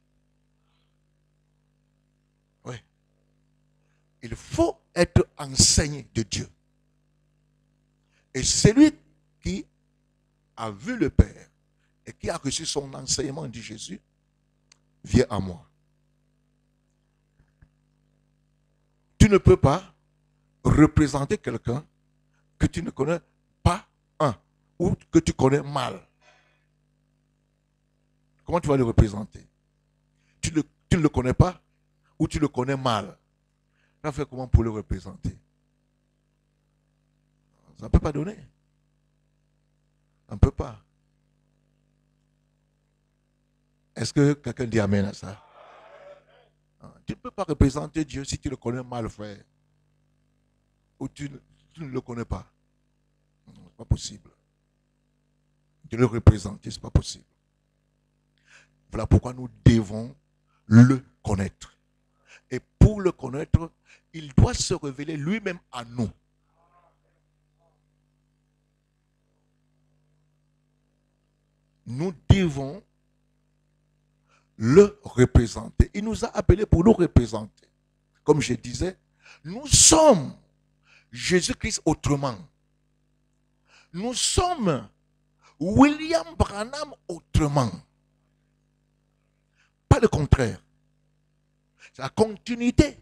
B: Oui. Il faut être enseigné de Dieu. Et celui qui a vu le Père et qui a reçu son enseignement, dit Jésus, viens à moi. Tu ne peux pas représenter quelqu'un que tu ne connais pas, ou que tu connais mal. Comment tu vas le représenter? Tu ne le connais pas ou tu le connais mal. Tu vas faire comment pour le représenter? Ça ne peut pas donner. Ça ne peut pas. Est-ce que quelqu'un dit amen à ça? Tu ne peux pas représenter Dieu si tu le connais mal, frère. Ou tu ne le connais pas. Ce n'est pas possible. De le représenter, ce n'est pas possible. Voilà pourquoi nous devons le connaître. Et pour le connaître, il doit se révéler lui-même à nous. Nous devons le représenter. Il nous a appelés pour nous représenter. Comme je disais, nous sommes Jésus-Christ autrement. Nous sommes William Branham autrement. Pas le contraire. C'est la continuité.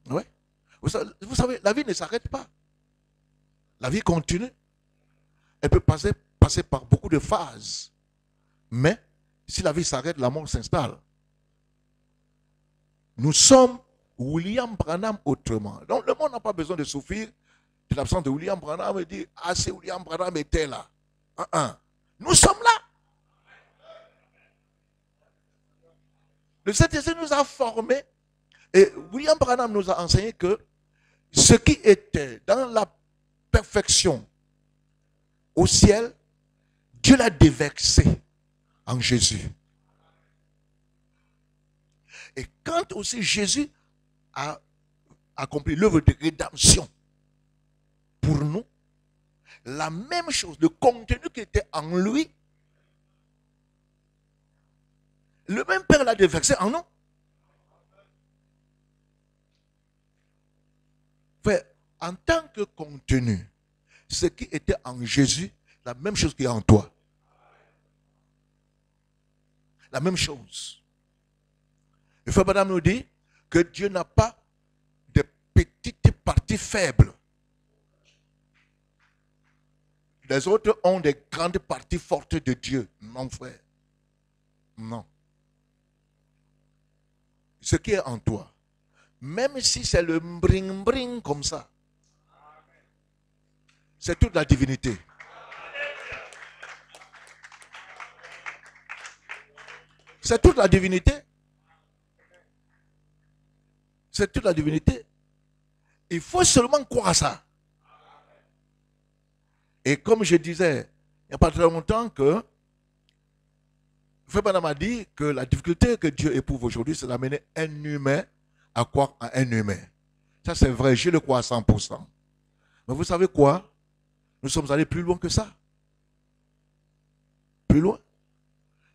B: Oui. Vous savez, la vie ne s'arrête pas. La vie continue. Elle peut passer par beaucoup de phases. Mais si la vie s'arrête, la mort s'installe. Nous sommes William Branham autrement. Donc le monde n'a pas besoin de souffrir de l'absence de William Branham et dire, ah, c'est William Branham était là. Nous sommes là. Le Saint-Esprit nous a formés et William Branham nous a enseigné que ce qui était dans la perfection au ciel, Dieu l'a déversé en Jésus. Et quand aussi Jésus a accompli l'œuvre de rédemption pour nous, la même chose, le contenu qui était en lui, le même Père l'a déversé en nous. En tant que contenu, ce qui était en Jésus, la même chose qui est en toi. La même chose. Le frère Madame nous dit que Dieu n'a pas de petites parties faibles. Les autres ont des grandes parties fortes de Dieu. Non, frère. Non. Ce qui est en toi, même si c'est le bring comme ça, c'est toute la divinité. C'est toute la divinité. C'est toute la divinité. Il faut seulement croire à ça. Et comme je disais, il n'y a pas très longtemps que Frère Branham a dit que la difficulté que Dieu éprouve aujourd'hui, c'est d'amener un humain à croire à un humain. Ça c'est vrai, je le crois à 100%. Mais vous savez quoi? Nous sommes allés plus loin que ça. Plus loin.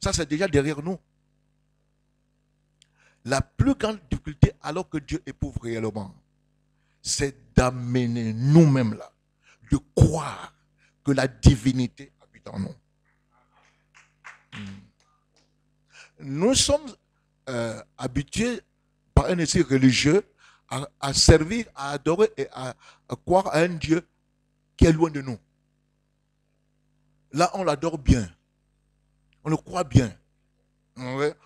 B: Ça c'est déjà derrière nous. La plus grande difficulté alors que Dieu éprouve réellement, c'est d'amener nous-mêmes là, de croire que la divinité habite en nous. Nous sommes habitués par un esprit religieux à servir, à adorer et à croire à un Dieu qui est loin de nous. Là, on l'adore bien. On le croit bien.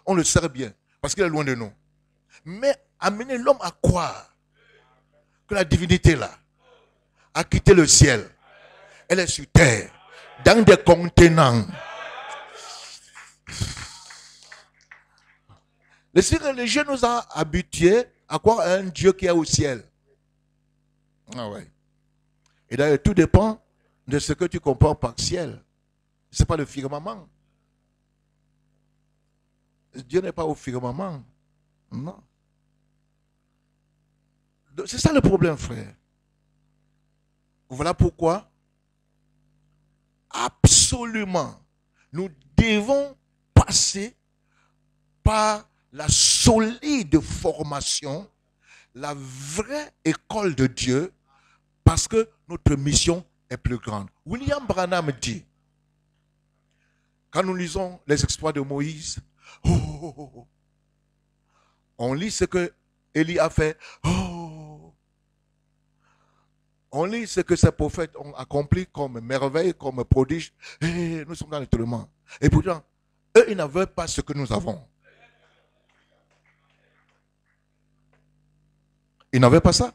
B: On le sert bien. Parce qu'il est loin de nous. Mais amener l'homme à croire que la divinité là a quitté le ciel. Elle est sur terre. Dans des contenants. L'esprit religieux nous a habitués à croire à un Dieu qui est au ciel. Ah ouais. Et d'ailleurs, tout dépend de ce que tu comprends par ciel. Ce n'est pas le firmament. Dieu n'est pas au firmament. Non. C'est ça le problème, frère. Voilà pourquoi, absolument, nous devons passer par la solide formation, la vraie école de Dieu, parce que notre mission est plus grande. William Branham dit, quand nous lisons les exploits de Moïse, on lit ce que Élie a fait. On lit ce que ces prophètes ont accompli comme merveille, comme prodige. Et nous sommes dans l'étonnement. Et pourtant, eux, ils n'avaient pas ce que nous avons. Ils n'avaient pas ça.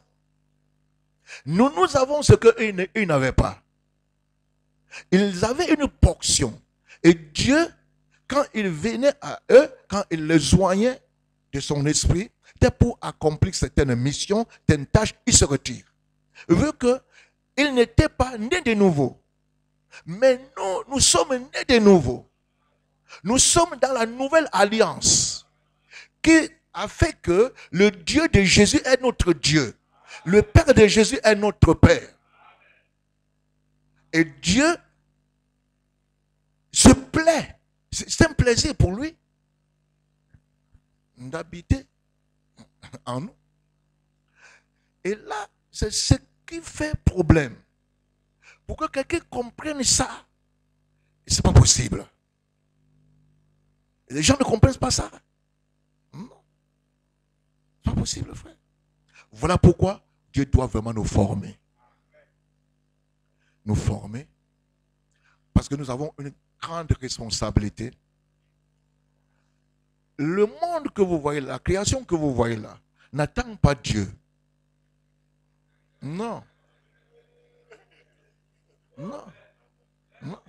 B: Nous avons ce qu'eux n'avaient pas. Ils avaient une portion. Et Dieu, quand il venait à eux, quand il les joignait de son esprit, c'était pour accomplir certaines missions, certaines tâches, il se retire. Vu qu'ils n'étaient pas nés de nouveau. Mais nous sommes nés de nouveau. Nous sommes dans la nouvelle alliance qui a fait que le Dieu de Jésus est notre Dieu. Le Père de Jésus est notre Père. Et Dieu se plaît. C'est un plaisir pour lui d'habiter en nous. Et là, c'est ce qui fait problème. Pour que quelqu'un comprenne ça, ce n'est pas possible. Les gens ne comprennent pas ça. Non. Ce n'est pas possible, frère. Voilà pourquoi Dieu doit vraiment nous former. Nous former. Parce que nous avons une grande responsabilité. Le monde que vous voyez là, la création que vous voyez là, n'attend pas Dieu. Non. Non. Non.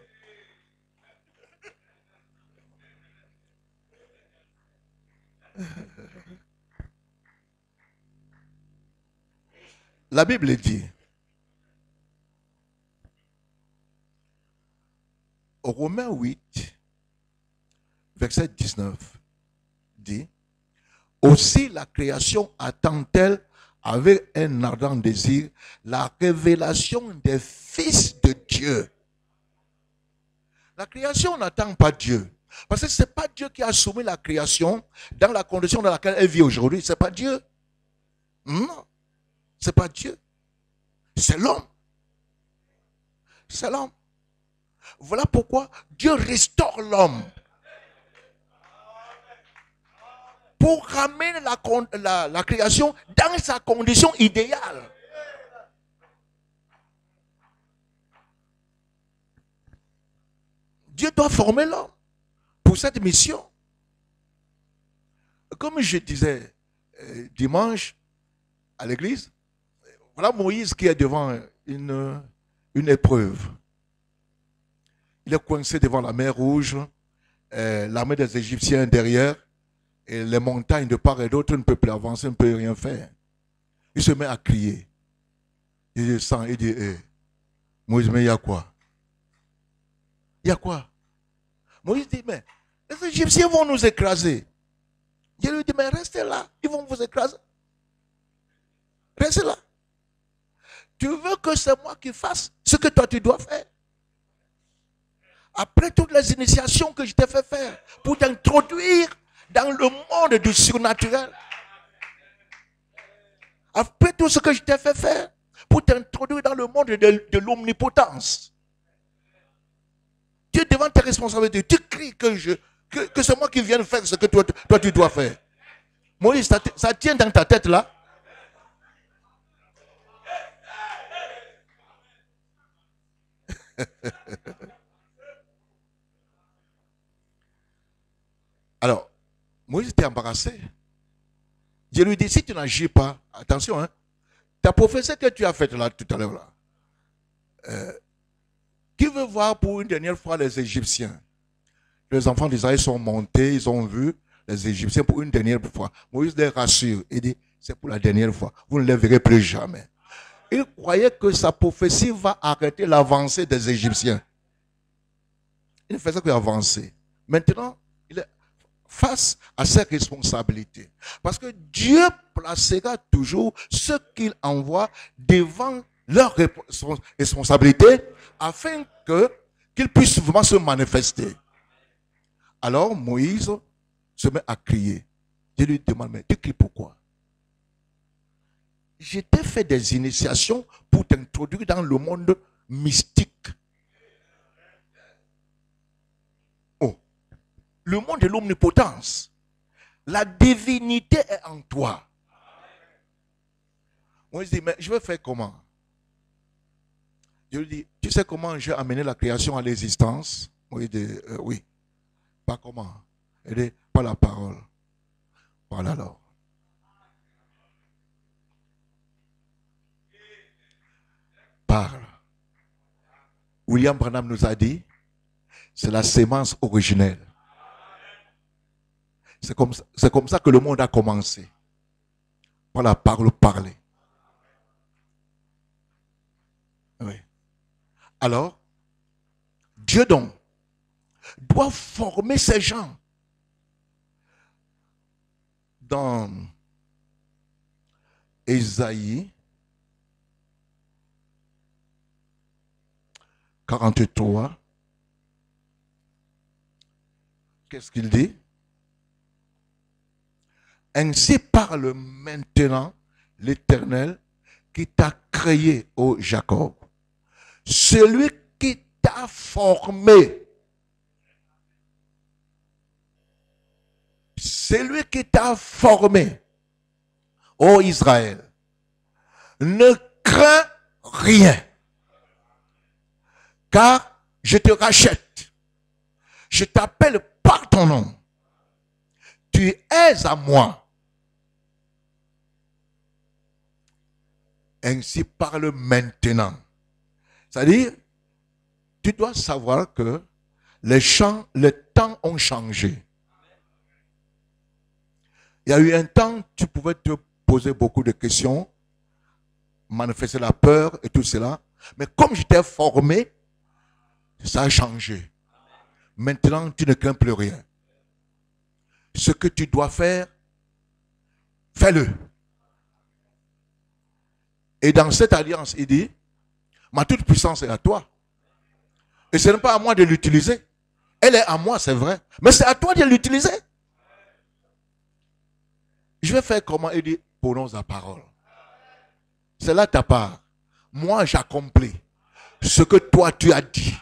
B: La Bible dit, au Romains 8, verset 19, dit, aussi la création attend-elle avec un ardent désir la révélation des fils de Dieu. La création n'attend pas Dieu. Parce que ce n'est pas Dieu qui a soumis la création dans la condition dans laquelle elle vit aujourd'hui. Ce n'est pas Dieu. Non. Ce n'est pas Dieu. C'est l'homme. C'est l'homme. Voilà pourquoi Dieu restaure l'homme. Pour ramener la création dans sa condition idéale. Dieu doit former l'homme pour cette mission. Comme je disais dimanche à l'église, voilà Moïse qui est devant une épreuve. Il est coincé devant la mer Rouge, l'armée des Égyptiens derrière, et les montagnes de part et d'autre ne peuvent plus avancer, ne peuvent rien faire. Il se met à crier. Il descend, il dit, Moïse, mais il y a quoi? Il y a quoi? Moïse dit, mais les Égyptiens vont nous écraser. Dieu lui dit, mais restez là, ils vont vous écraser. Restez là. Tu veux que c'est moi qui fasse ce que toi tu dois faire? Après toutes les initiations que je t'ai fait faire pour t'introduire dans le monde du surnaturel. Après tout ce que je t'ai fait faire pour t'introduire dans le monde de l'omnipotence. Tu es devant tes responsabilités. Tu cries que c'est moi qui viens de faire ce que toi tu dois faire. Moïse, ça tient dans ta tête là. Alors, Moïse était embarrassé. Dieu lui dit, si tu n'agis pas, attention, hein, ta prophétie que tu as faite là tout à l'heure là, qui veut voir pour une dernière fois les Égyptiens? Les enfants d'Israël sont montés, ils ont vu les Égyptiens pour une dernière fois. Moïse les rassure, il dit, c'est pour la dernière fois, vous ne les verrez plus jamais. Il croyait que sa prophétie va arrêter l'avancée des Égyptiens. Il ne faisait qu'avancer. Maintenant, il est face à ses responsabilités. Parce que Dieu placera toujours ce qu'il envoie devant leur responsabilité afin qu'ils puissent vraiment se manifester. Alors Moïse se met à crier. Je lui demande, mais tu cries pourquoi? Je t'ai fait des initiations pour t'introduire dans le monde mystique. Oh, le monde de l'omnipotence. La divinité est en toi. Moïse dit, mais je vais faire comment? Je lui dis, tu sais comment j'ai amené la création à l'existence? Moïse dit, oui. Pas comment? Il dit, pas la parole. Voilà alors. Parle. William Branham nous a dit, c'est la sémence originelle. C'est comme ça que le monde a commencé. Par la parole parlée. Oui. Alors, Dieu donc doit former ces gens dans Ésaïe 43. Qu'est-ce qu'il dit? Ainsi parle maintenant l'Éternel qui t'a créé, ô Jacob, celui qui t'a formé. Celui qui t'a formé, ô Israël, ne crains rien, car je te rachète. Je t'appelle par ton nom. Tu es à moi. Ainsi parle maintenant. C'est-à-dire, tu dois savoir que les temps ont changé. Il y a eu un temps, tu pouvais te poser beaucoup de questions, manifester la peur et tout cela. Mais comme je t'ai formé, ça a changé. Maintenant, tu ne crains plus rien. Ce que tu dois faire, fais-le. Et dans cette alliance, il dit, ma toute puissance est à toi. Et ce n'est pas à moi de l'utiliser. Elle est à moi, c'est vrai. Mais c'est à toi de l'utiliser. Je vais faire comment? Il dit, prononce la parole. C'est là ta part. Moi, j'accomplis ce que toi, tu as dit.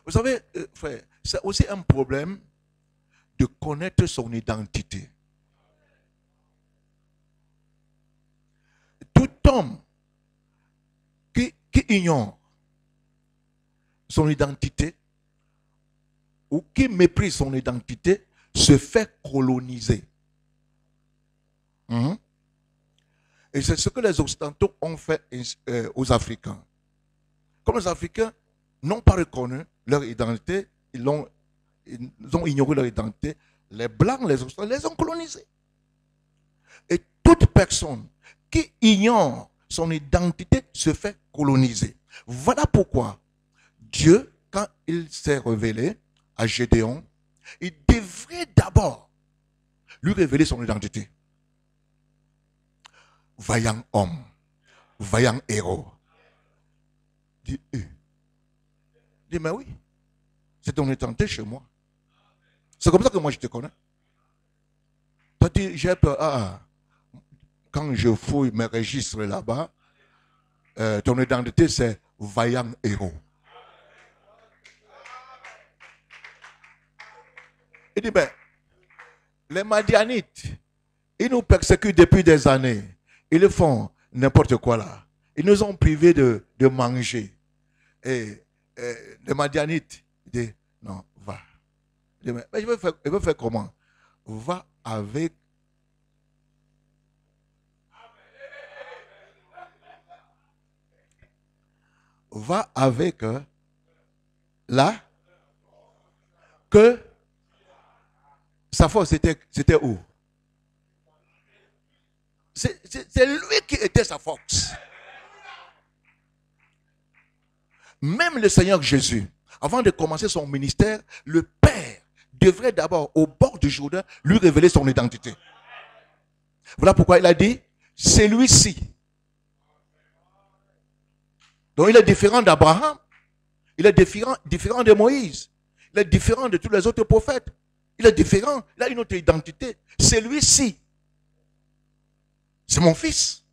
B: Vous savez, frère, c'est aussi un problème de connaître son identité. Tout homme qui ignore son identité ou qui méprise son identité se fait coloniser. Et c'est ce que les Occidentaux ont fait aux Africains. Comme les Africains n'ont pas reconnu leur identité, ils ont ignoré leur identité, les Blancs, les Occidentaux, les ont colonisés. Et toute personne qui ignore son identité se fait coloniser. Voilà pourquoi Dieu, quand il s'est révélé à Gédéon, il devrait d'abord lui révéler son identité. Vaillant homme, vaillant héros. Dit, mais oui, c'est ton identité chez moi. C'est comme ça que moi je te connais. Toi, tu dis, j'ai peur. Quand je fouille mes registres là-bas, ton identité c'est vaillant héros. Il dit, ben, les Madianites, ils nous persécutent depuis des années. Ils font n'importe quoi là. Ils nous ont privés de manger. Et les Madianites, ils disent, non, va. Il dit, mais je vais faire comment? Va avec là que sa force c'était où? C'est lui qui était sa force. Même le Seigneur Jésus, avant de commencer son ministère, le Père devrait d'abord, au bord du Jourdain, lui révéler son identité. Voilà pourquoi il a dit, c'est lui-ci. Donc il est différent d'Abraham. Il est différent de Moïse. Il est différent de tous les autres prophètes. Il est différent. Il a une autre identité. C'est lui-ci. C'est mon fils.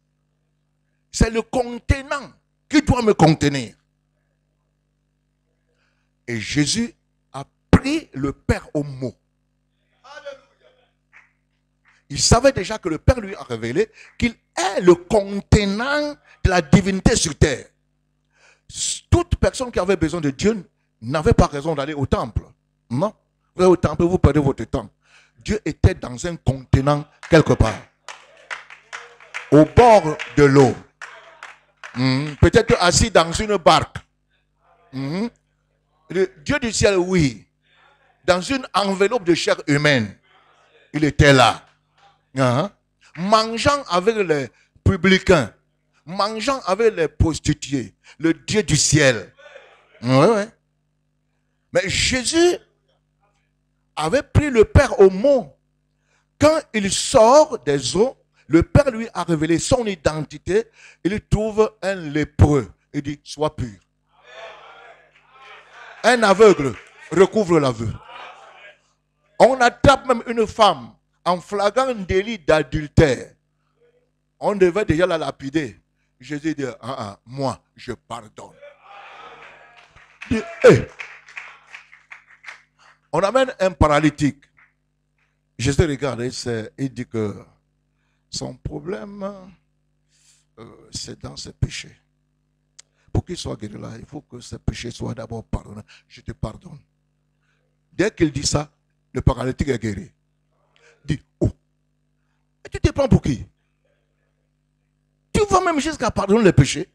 B: C'est le contenant qui doit me contenir. Et Jésus a pris le Père au mot. Il savait déjà que le Père lui a révélé qu'il est le contenant de la divinité sur terre. Toute personne qui avait besoin de Dieu n'avait pas raison d'aller au temple. Non. Vous allez au temple, vous perdez votre temps. Dieu était dans un contenant quelque part. Au bord de l'eau. Peut-être assis dans une barque. Le Dieu du ciel, oui. Dans une enveloppe de chair humaine. Il était là. Mangeant avec les publicains. Mangeant avec les prostituées. Le Dieu du ciel. Ouais. Mais Jésus avait pris le Père au mot. Quand il sort des eaux, le Père lui a révélé son identité. Il trouve un lépreux. Il dit, sois pur. Un aveugle recouvre l'aveu. On attrape même une femme en flagrant délit d'adultère. On devait déjà la lapider. Jésus dit, moi, je pardonne. Il dit, hey. On amène un paralytique. Jésus regarde et dit que son problème, c'est dans ses péchés. Pour qu'il soit guéri là, il faut que ses péchés soient d'abord pardonnés. Je te pardonne. Dès qu'il dit ça, le paralytique est guéri. Il dit, oh, et tu te prends pour qui? Tu vas même jusqu'à pardonner les péchés.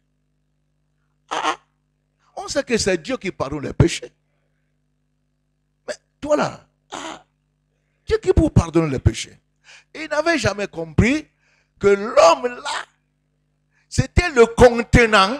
B: On sait que c'est Dieu qui pardonne les péchés. Mais toi là, Dieu qui pour pardonner les péchés. Il n'avait jamais compris que l'homme là, c'était le contenant.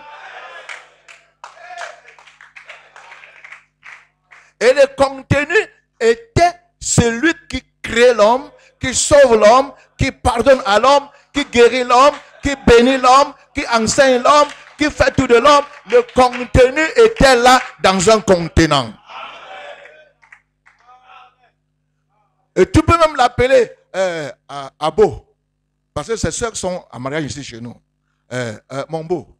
B: Et le contenu était celui qui crée l'homme, qui sauve l'homme, qui pardonne à l'homme, qui guérit l'homme, qui bénit l'homme, qui enseigne l'homme, qui fait tout de l'homme. Le contenu était là dans un contenant. Et tu peux même l'appeler Abo. Parce que ses soeurs sont en mariage ici chez nous. Mon beau.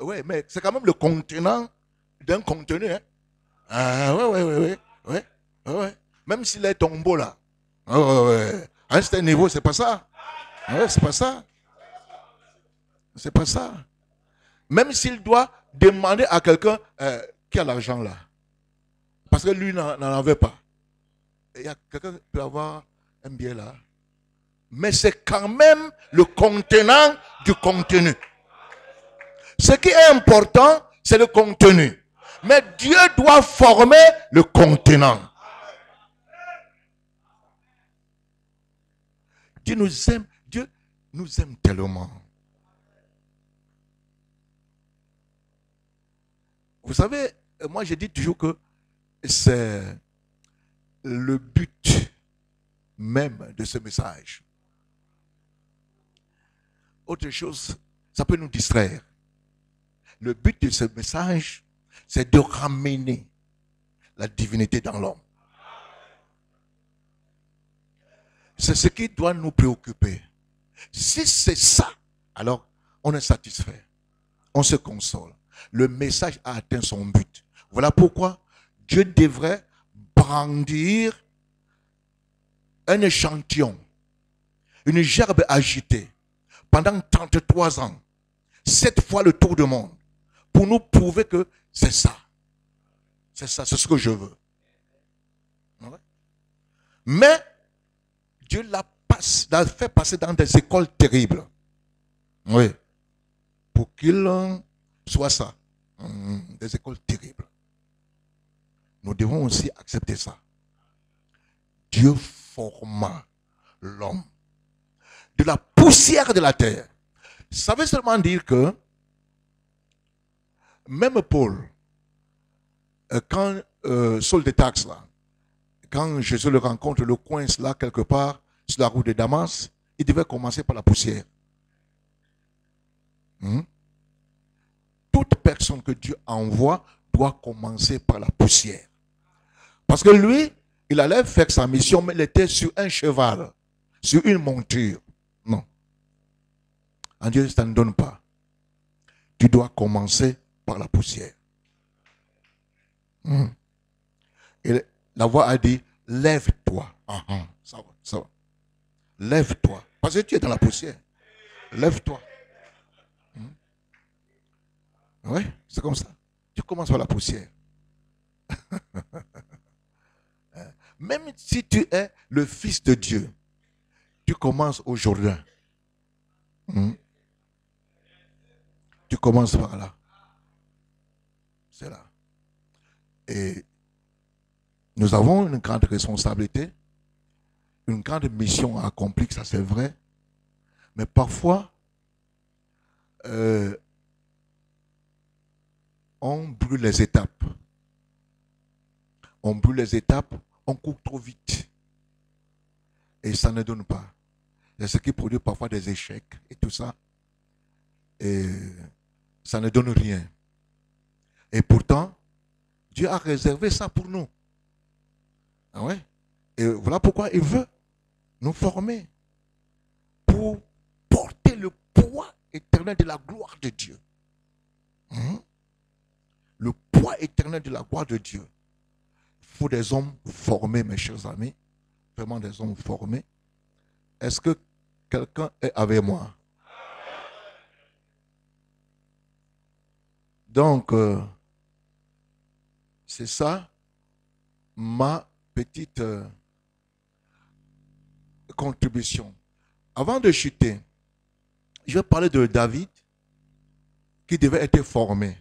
B: Oui, mais c'est quand même le contenant d'un contenu. Oui. Même s'il est tombeau là. À un certain niveau, c'est pas ça. C'est pas ça. C'est pas ça. Même s'il doit demander à quelqu'un qui a l'argent là. Parce que lui n'en avait pas. Il y a quelqu'un qui peut avoir un billet là. Mais c'est quand même le contenant du contenu. Ce qui est important, c'est le contenu. Mais Dieu doit former le contenant. Dieu nous aime tellement. Vous savez, moi je dis toujours que c'est le but même de ce message. Autre chose, ça peut nous distraire. Le but de ce message, c'est de ramener la divinité dans l'homme. C'est ce qui doit nous préoccuper. Si c'est ça, alors on est satisfait. On se console. Le message a atteint son but. Voilà pourquoi Dieu devrait brandir un échantillon, une gerbe agitée pendant 33 ans, 7 fois le tour du monde, pour nous prouver que c'est ça. C'est ça, c'est ce que je veux. Mais Dieu l'a fait passer dans des écoles terribles. Oui. Pour qu'il soit ça. Des écoles terribles. Nous devons aussi accepter ça. Dieu forma l'homme de la poussière de la terre. Ça veut seulement dire que même Paul, quand Saul de Tarse là, quand Jésus le rencontre, le coince là quelque part sur la route de Damas, il devait commencer par la poussière. Toute personne que Dieu envoie doit commencer par la poussière. Parce que lui, il allait faire sa mission, mais il était sur un cheval, sur une monture. Non. En Dieu, ça ne donne pas. Tu dois commencer par la poussière. Et la voix a dit, lève-toi. Ça va, ça va. Lève-toi. Parce que tu es dans la poussière. Lève-toi. Oui, c'est comme ça. Tu commences par la poussière. Même si tu es le fils de Dieu, tu commences au Jourdain. Tu commences par là. C'est là. Et nous avons une grande responsabilité, une grande mission à accomplir, ça c'est vrai. Mais parfois, on brûle les étapes. On brûle les étapes, on court trop vite. Et ça ne donne pas. C'est ce qui produit parfois des échecs et tout ça. Et ça ne donne rien. Et pourtant, Dieu a réservé ça pour nous. Ah ouais? Et voilà pourquoi il veut nous former pour porter le poids éternel de la gloire de Dieu. Le poids éternel de la gloire de Dieu. Il faut des hommes formés, mes chers amis. Vraiment des hommes formés. Est-ce que quelqu'un est avec moi? Donc, c'est ça ma petite contribution. Avant de chuter, je vais parler de David qui devait être formé.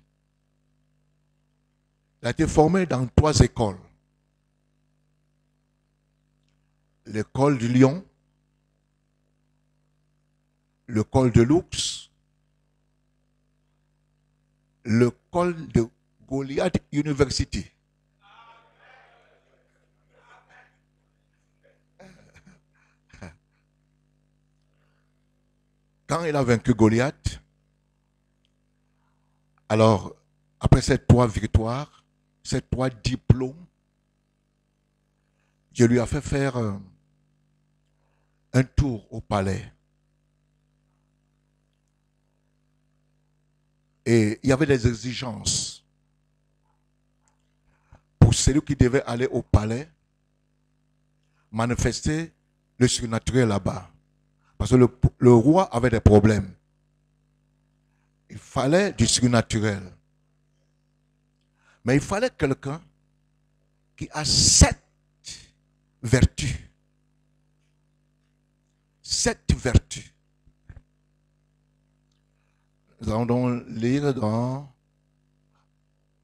B: Il a été formé dans 3 écoles. L'école du lion, l'école de l'ours, l'école de Goliath University. Quand il a vaincu Goliath, alors, après ces 3 victoires, ces 3 diplômes, Dieu lui a fait faire un tour au palais. Et il y avait des exigences pour celui qui devait aller au palais, manifester le surnaturel là-bas. Parce que le roi avait des problèmes. Il fallait du surnaturel. Mais il fallait quelqu'un qui a 7 vertus. 7 vertus. Nous allons donc lire dans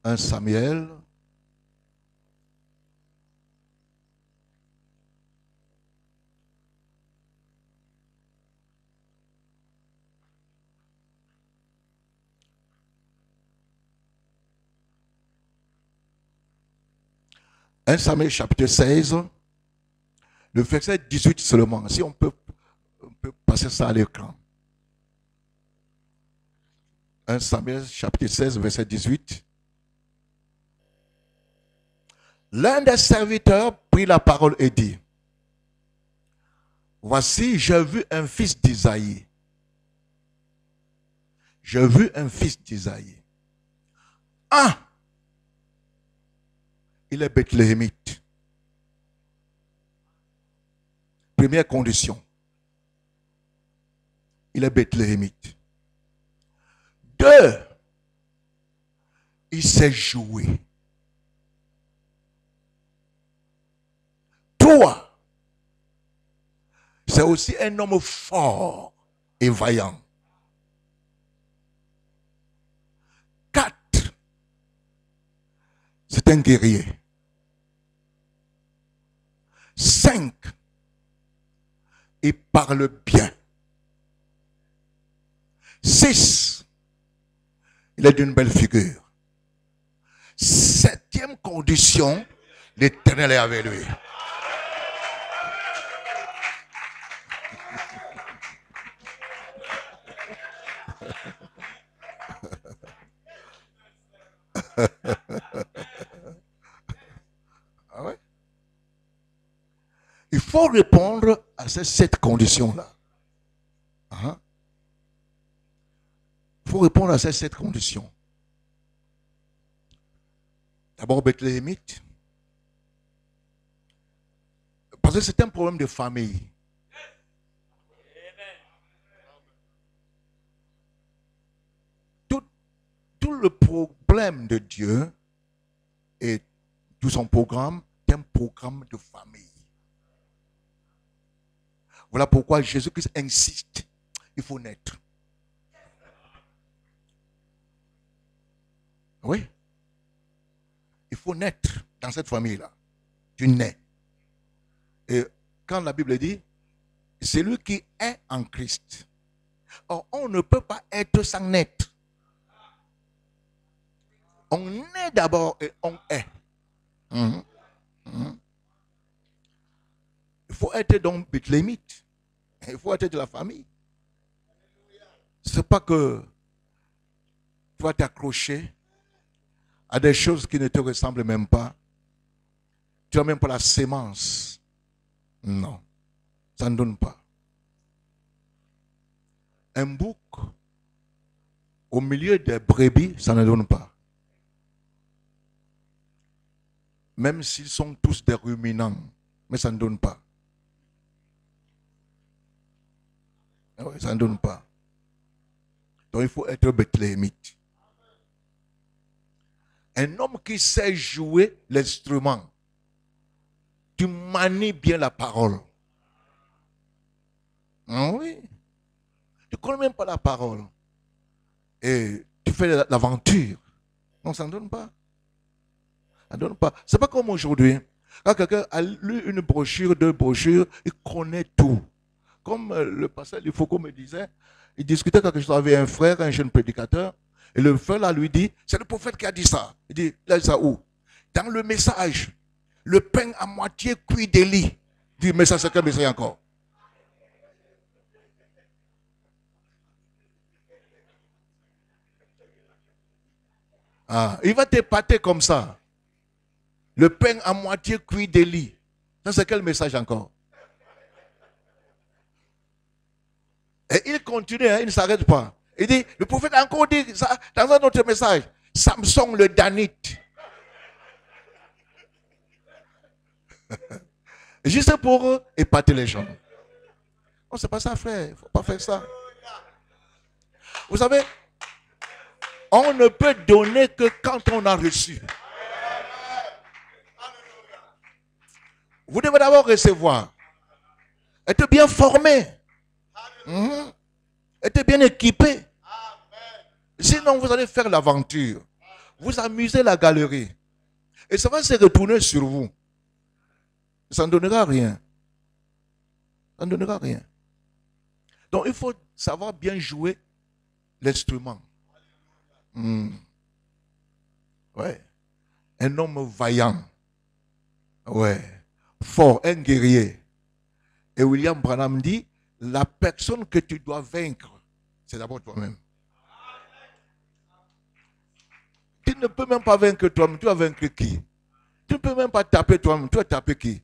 B: 1 Samuel. Un Samuel chapitre 16, le verset 18 seulement. Si on peut passer ça à l'écran. 1 Samuel chapitre 16, verset 18. L'un des serviteurs prit la parole et dit, voici, j'ai vu un fils d'Isaïe. J'ai vu un fils d'Isaïe. Il est Bethléemite. Première condition. Il est Bethléemite. 2, il sait jouer. 3, c'est aussi un homme fort et vaillant. 4, c'est un guerrier. 5, il parle bien. 6, il est d'une belle figure. 7e condition, l'Éternel est avec lui. Il faut répondre à ces 7 conditions-là. Hein? Il faut répondre à ces 7 conditions. D'abord, Bethléemite. Parce que c'est un problème de famille. Tout le problème de Dieu et tout son programme est un programme de famille. Voilà pourquoi Jésus-Christ insiste. Il faut naître. Oui. Il faut naître dans cette famille-là. Tu nais. Et quand la Bible dit, c'est lui qui est en Christ. Or, on ne peut pas être sans naître. On est d'abord et on est. Il faut être donc Bethléemite. Il faut être de la famille. Ce n'est pas que tu vas t'accrocher à des choses qui ne te ressemblent même pas. Tu n'as même pas la sémence. Non, ça ne donne pas. Un bouc au milieu des brebis, ça ne donne pas. Même s'ils sont tous des ruminants, mais ça ne donne pas. Oui, ça ne donne pas. Donc il faut être Bethléemite. Un homme qui sait jouer l'instrument. Tu manies bien la parole. Oui. Tu ne connais même pas la parole. Et tu fais l'aventure. Non, ça ne donne pas. Ça ne donne pas. Ce n'est pas comme aujourd'hui. Quand quelqu'un a lu une brochure, 2 brochures, il connaît tout. Comme le pasteur Foucault me disait, il discutait quelque chose avec un frère, un jeune prédicateur, et le frère là lui dit, c'est le prophète qui a dit ça. Il dit, là, ça où? Dans le message, le pain à moitié cuit d'Élie. Il dit, mais ça c'est quel message encore? Ah, il va t'épater comme ça. Le pain à moitié cuit d'Élie. Ça c'est quel message encore? Et il continue, hein, il ne s'arrête pas. Il dit, le prophète a encore dit ça dans un autre message. Samson le Danite. Juste pour épater les gens. Non, c'est pas ça, frère. Il ne faut pas faire ça. Vous savez, on ne peut donner que quand on a reçu. Vous devez d'abord recevoir. Être bien formé. Être bien équipé. Sinon, vous allez faire l'aventure. Vous amusez la galerie. Et ça va se retourner sur vous. Ça ne donnera rien. Ça ne donnera rien. Donc, il faut savoir bien jouer l'instrument. Ouais. Un homme vaillant. Ouais. Fort, un guerrier. Et William Branham dit, la personne que tu dois vaincre, c'est d'abord toi-même. Tu ne peux même pas vaincre toi-même. Tu vas vaincre qui? Tu ne peux même pas taper toi-même. Tu vas taper qui?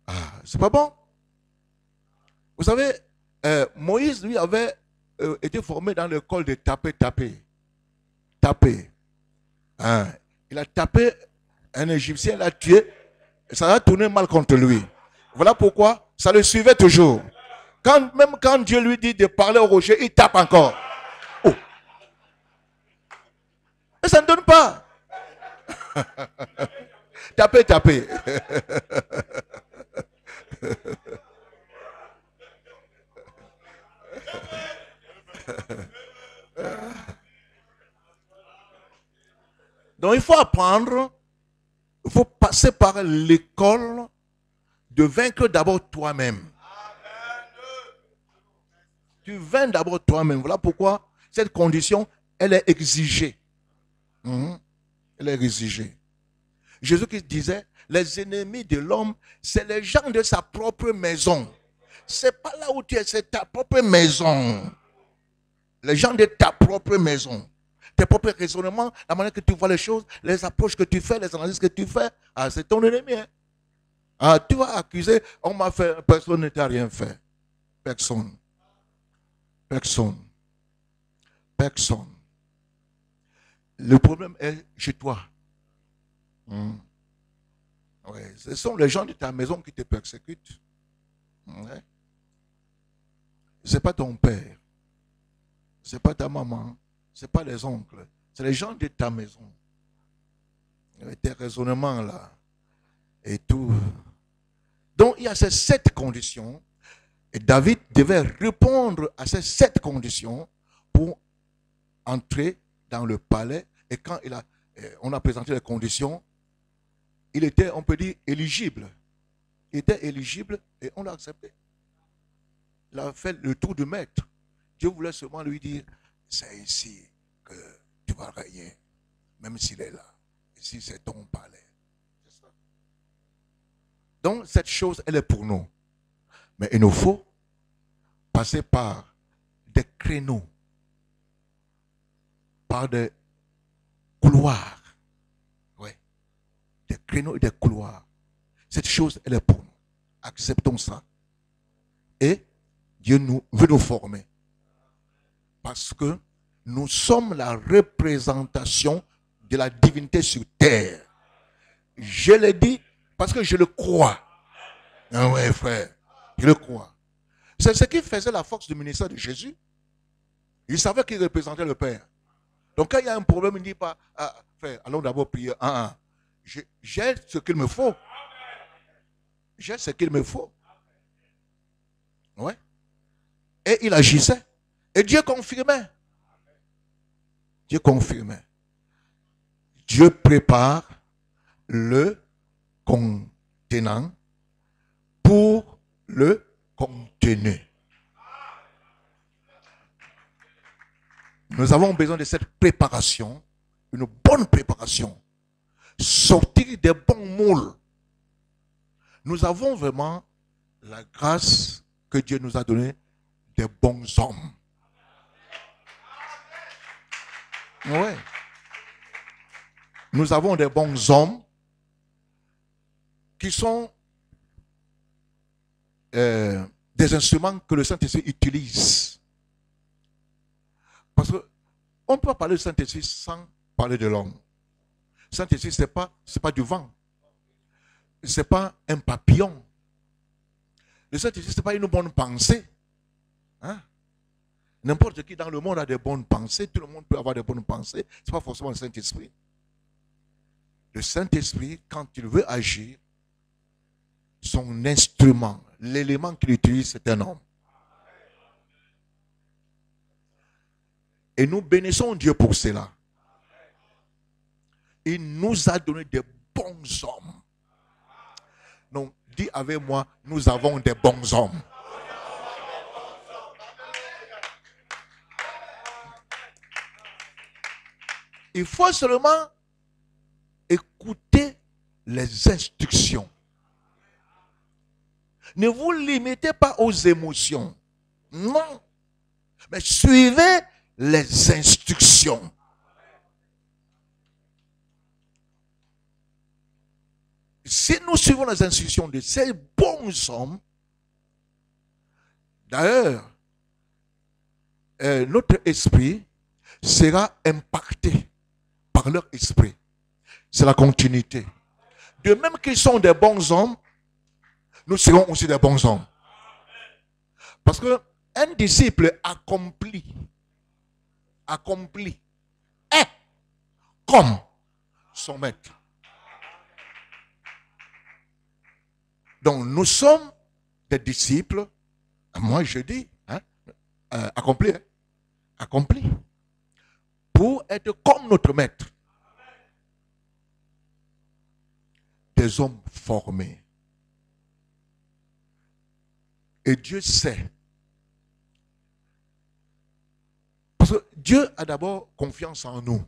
B: Ah, c'est pas bon. Vous savez, Moïse, lui, avait été formé dans l'école de taper. Taper. Hein. Il a tapé un Égyptien, il l'a tué. Et ça a tourné mal contre lui. Voilà pourquoi ça le suivait toujours. Même quand Dieu lui dit de parler au rocher, il tape encore. Oh. Et ça ne donne pas. Taper. Donc il faut apprendre, il faut passer par l'école de vaincre d'abord toi-même. Tu vaincs d'abord toi-même. Voilà pourquoi cette condition, elle est exigée. Elle est exigée. Jésus qui disait, les ennemis de l'homme, c'est les gens de sa propre maison. C'est pas là où tu es, c'est ta propre maison. Les gens de ta propre maison. Tes propres raisonnements, la manière que tu vois les choses, les approches que tu fais, les analyses que tu fais, ah, c'est ton ennemi. Hein? Ah, tu vas accuser, on m'a fait, personne ne t'a rien fait. Personne. Personne. Personne. Le problème est chez toi. Ouais. Ce sont les gens de ta maison qui te persécutent. Ouais. Ce n'est pas ton père. Ce n'est pas ta maman. Ce n'est pas les oncles. C'est les gens de ta maison. Avec tes raisonnements là. Et tout. Donc il y a ces 7 conditions. Et David devait répondre à ces 7 conditions pour entrer dans le palais. Et quand on a présenté les conditions, il était, on peut dire, éligible. Il était éligible et on l'a accepté. Il a fait le tour du maître. Dieu voulait seulement lui dire, c'est ici que tu vas régner, même s'il est là. Ici, c'est ton palais. C'est ça. Donc, cette chose, elle est pour nous. Mais il nous faut passer par des créneaux, par des couloirs. Oui. Des créneaux et des couloirs. Cette chose, elle est pour nous. Acceptons ça. Et Dieu veut nous former. Parce que nous sommes la représentation de la divinité sur terre. Je l'ai dit parce que je le crois. Ah ouais, frère. Je le crois. C'est ce qui faisait la force du ministère de Jésus. Il savait qu'il représentait le Père. Donc quand il y a un problème, il ne dit pas, ah, frère, allons d'abord prier. J'ai ce qu'il me faut. J'ai ce qu'il me faut. Ouais. Et il agissait. Et Dieu confirmait. Dieu confirmait. Dieu prépare le contenant pour le contenu. Nous avons besoin de cette préparation, une bonne préparation. Sortir des bons moules. Nous avons vraiment la grâce que Dieu nous a donnée des bons hommes. Oui. Nous avons des bons hommes qui sont des instruments que le Saint-Esprit utilise. Parce qu'on ne peut pas parler du Saint-Esprit sans parler de l'homme. Le Saint-Esprit, ce n'est pas du vent. Ce n'est pas un papillon. Le Saint-Esprit, ce n'est pas une bonne pensée. Hein? N'importe qui dans le monde a des bonnes pensées. Tout le monde peut avoir des bonnes pensées. Ce n'est pas forcément le Saint-Esprit. Le Saint-Esprit, quand il veut agir, son instrument, l'élément qu'il utilise, c'est un homme. Et nous bénissons Dieu pour cela. Il nous a donné des bons hommes. Donc, dis avec moi, nous avons des bons hommes. Il faut seulement écouter les instructions. Ne vous limitez pas aux émotions. Non. Mais suivez les instructions. Si nous suivons les instructions de ces bons hommes, d'ailleurs, notre esprit sera impacté par leur esprit. C'est la continuité. De même qu'ils sont des bons hommes, nous serons aussi des bons hommes. Parce qu'un disciple accompli est comme son maître. Donc nous sommes des disciples, moi je dis, accomplis, pour être comme notre maître. Des hommes formés. Et Dieu sait. Parce que Dieu a d'abord confiance en nous.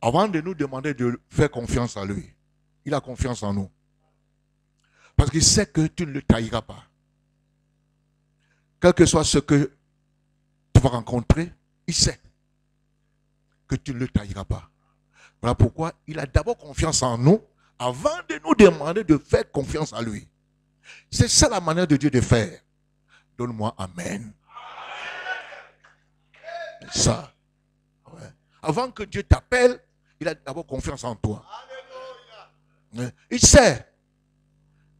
B: Avant de nous demander de faire confiance en lui, il a confiance en nous. Parce qu'il sait que tu ne le trahiras pas. Quel que soit ce que tu vas rencontrer, il sait que tu ne le trahiras pas. Voilà pourquoi il a d'abord confiance en nous avant de nous demander de faire confiance à lui. C'est ça la manière de Dieu de faire. Donne-moi Amen. Ça. Ouais. Avant que Dieu t'appelle, il a d'abord confiance en toi. Il sait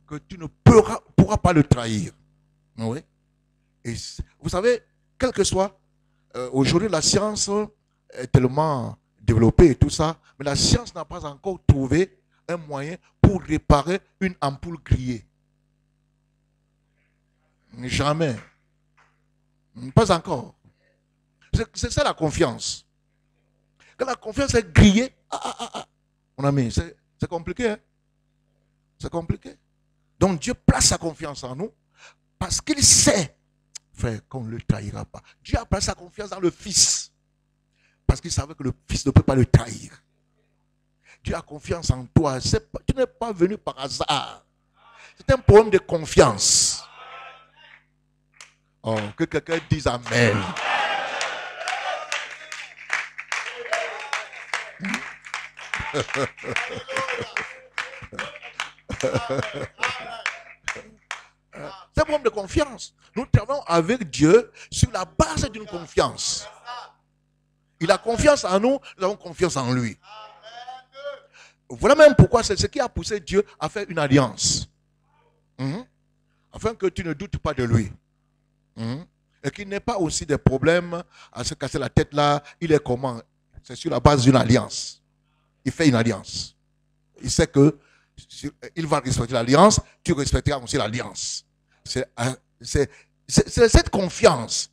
B: que tu ne pourras pas le trahir. Oui. Et vous savez, quel que soit, aujourd'hui la science est tellement développée et tout ça, mais la science n'a pas encore trouvé un moyen pour réparer une ampoule grillée. Jamais. Pas encore. C'est ça la confiance. Quand la confiance est grillée, mon ami, c'est compliqué. Hein? C'est compliqué. Donc Dieu place sa confiance en nous parce qu'il sait, frère, qu'on ne le trahira pas. Dieu a placé sa confiance dans le Fils parce qu'il savait que le Fils ne peut pas le trahir. Dieu a confiance en toi. Tu n'es pas venu par hasard. C'est un problème de confiance. Oh, que quelqu'un dise Amen. C'est un problème de confiance. Nous travaillons avec Dieu sur la base d'une confiance. Il a confiance en nous, nous avons confiance en lui. Voilà même pourquoi c'est ce qui a poussé Dieu à faire une alliance. Afin que tu ne doutes pas de lui. Et qu'il n'ait pas aussi des problèmes à se casser la tête là. Il est comment? C'est sur la base d'une alliance. Il fait une alliance. Il sait que il va respecter l'alliance, tu respecteras aussi l'alliance. C'est cette confiance.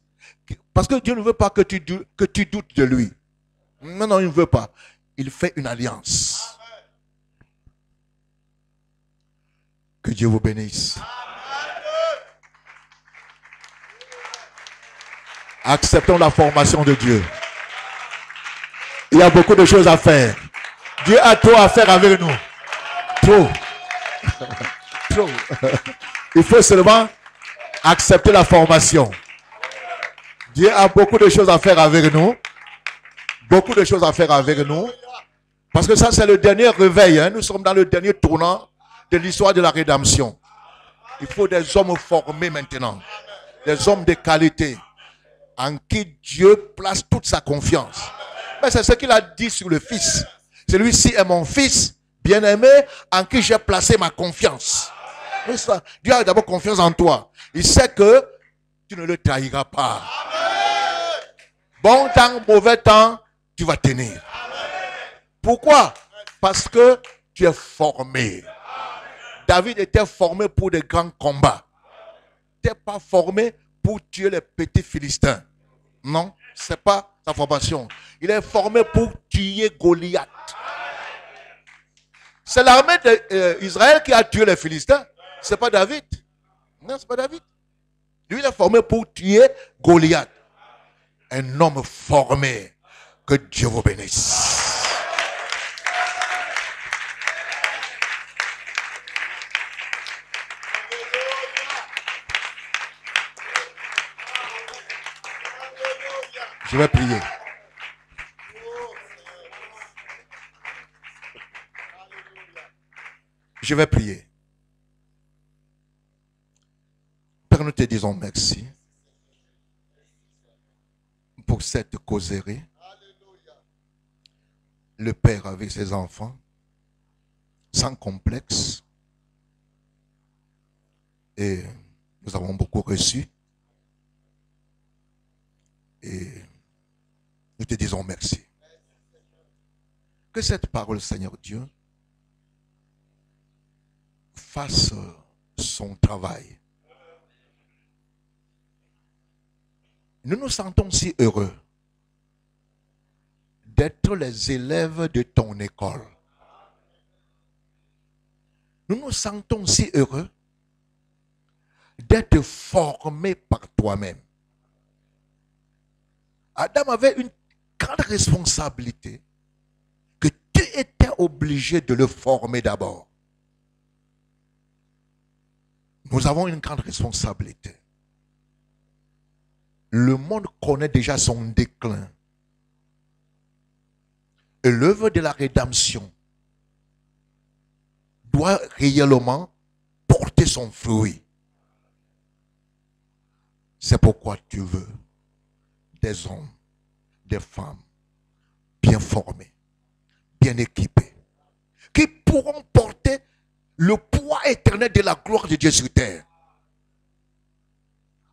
B: Parce que Dieu ne veut pas que tu doutes de lui. Non, il ne veut pas. Il fait une alliance. Que Dieu vous bénisse. Acceptons la formation de Dieu. Il y a beaucoup de choses à faire. Dieu a trop à faire avec nous. Trop. Trop. Il faut seulement accepter la formation. Dieu a beaucoup de choses à faire avec nous. Beaucoup de choses à faire avec nous. Parce que ça, c'est le dernier réveil. Hein. Nous sommes dans le dernier tournant de l'histoire de la rédemption. Il faut des hommes formés maintenant. Des hommes de qualité. En qui Dieu place toute sa confiance. Mais c'est ce qu'il a dit sur le Fils. Celui-ci est mon Fils bien-aimé en qui j'ai placé ma confiance. Ça, Dieu a d'abord confiance en toi. Il sait que tu ne le trahiras pas. Bon temps, mauvais temps, tu vas tenir. Pourquoi? Parce que tu es formé. David était formé pour des grands combats. Tu n'es pas formé pour tuer les petits Philistins. Non, ce n'est pas sa formation. Il est formé pour tuer Goliath. C'est l'armée d'Israël qui a tué les Philistins. Ce n'est pas David. Non, ce n'est pas David. Lui, il est formé pour tuer Goliath. Un homme formé. Que Dieu vous bénisse. Je vais prier. Je vais prier. Père, nous te disons merci pour cette causerie. Le Père avec ses enfants, sans complexe. Et nous avons beaucoup reçu. Et nous te disons merci. Que cette parole, Seigneur Dieu, fasse son travail. Nous nous sentons si heureux d'être les élèves de ton école. Nous nous sentons si heureux d'être formés par toi-même. Adam avait une grande responsabilité que tu étais obligé de le former d'abord. Nous avons une grande responsabilité. Le monde connaît déjà son déclin. Et l'œuvre de la rédemption doit réellement porter son fruit. C'est pourquoi tu veux des hommes, des femmes bien formés, bien équipés, qui pourront porter le poids éternel de la gloire de Dieu sur terre.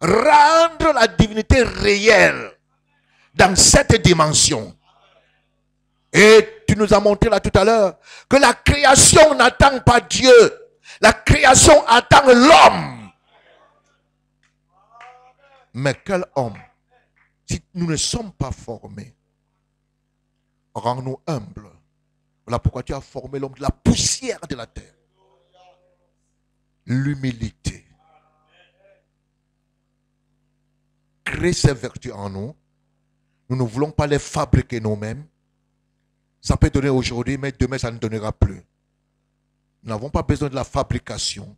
B: Rendre la divinité réelle dans cette dimension. Et tu nous as montré là tout à l'heure que la création n'attend pas Dieu. La création attend l'homme. Mais quel homme? Si nous ne sommes pas formés, rends-nous humbles. Voilà pourquoi tu as formé l'homme de la poussière de la terre. L'humilité. Crée ces vertus en nous. Nous ne voulons pas les fabriquer nous-mêmes. Ça peut donner aujourd'hui, mais demain, ça ne donnera plus. Nous n'avons pas besoin de la fabrication.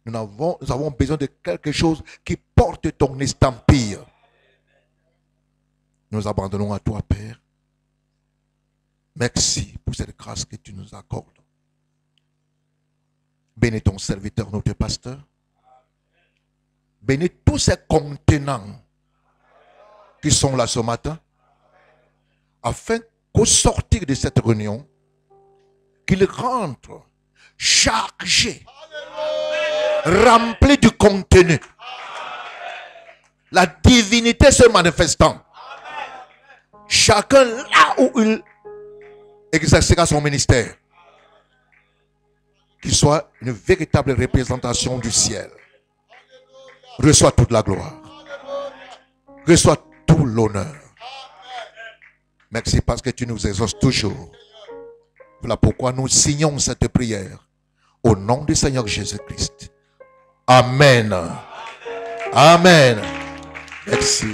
B: Nous avons besoin de quelque chose qui porte ton estampille. Nous abandonnons à toi, Père. Merci pour cette grâce que tu nous accordes. Bénis ton serviteur, notre pasteur. Bénis tous ces contenants qui sont là ce matin, afin qu'au sortir de cette réunion, qu'ils rentrent chargés, remplis du contenu, la divinité se manifestant. Chacun là où il exercera son ministère, qu'il soit une véritable représentation du ciel. Reçois toute la gloire. Reçois tout l'honneur. Merci parce que tu nous exauces toujours. Voilà pourquoi nous signons cette prière au nom du Seigneur Jésus-Christ. Amen. Amen. Merci.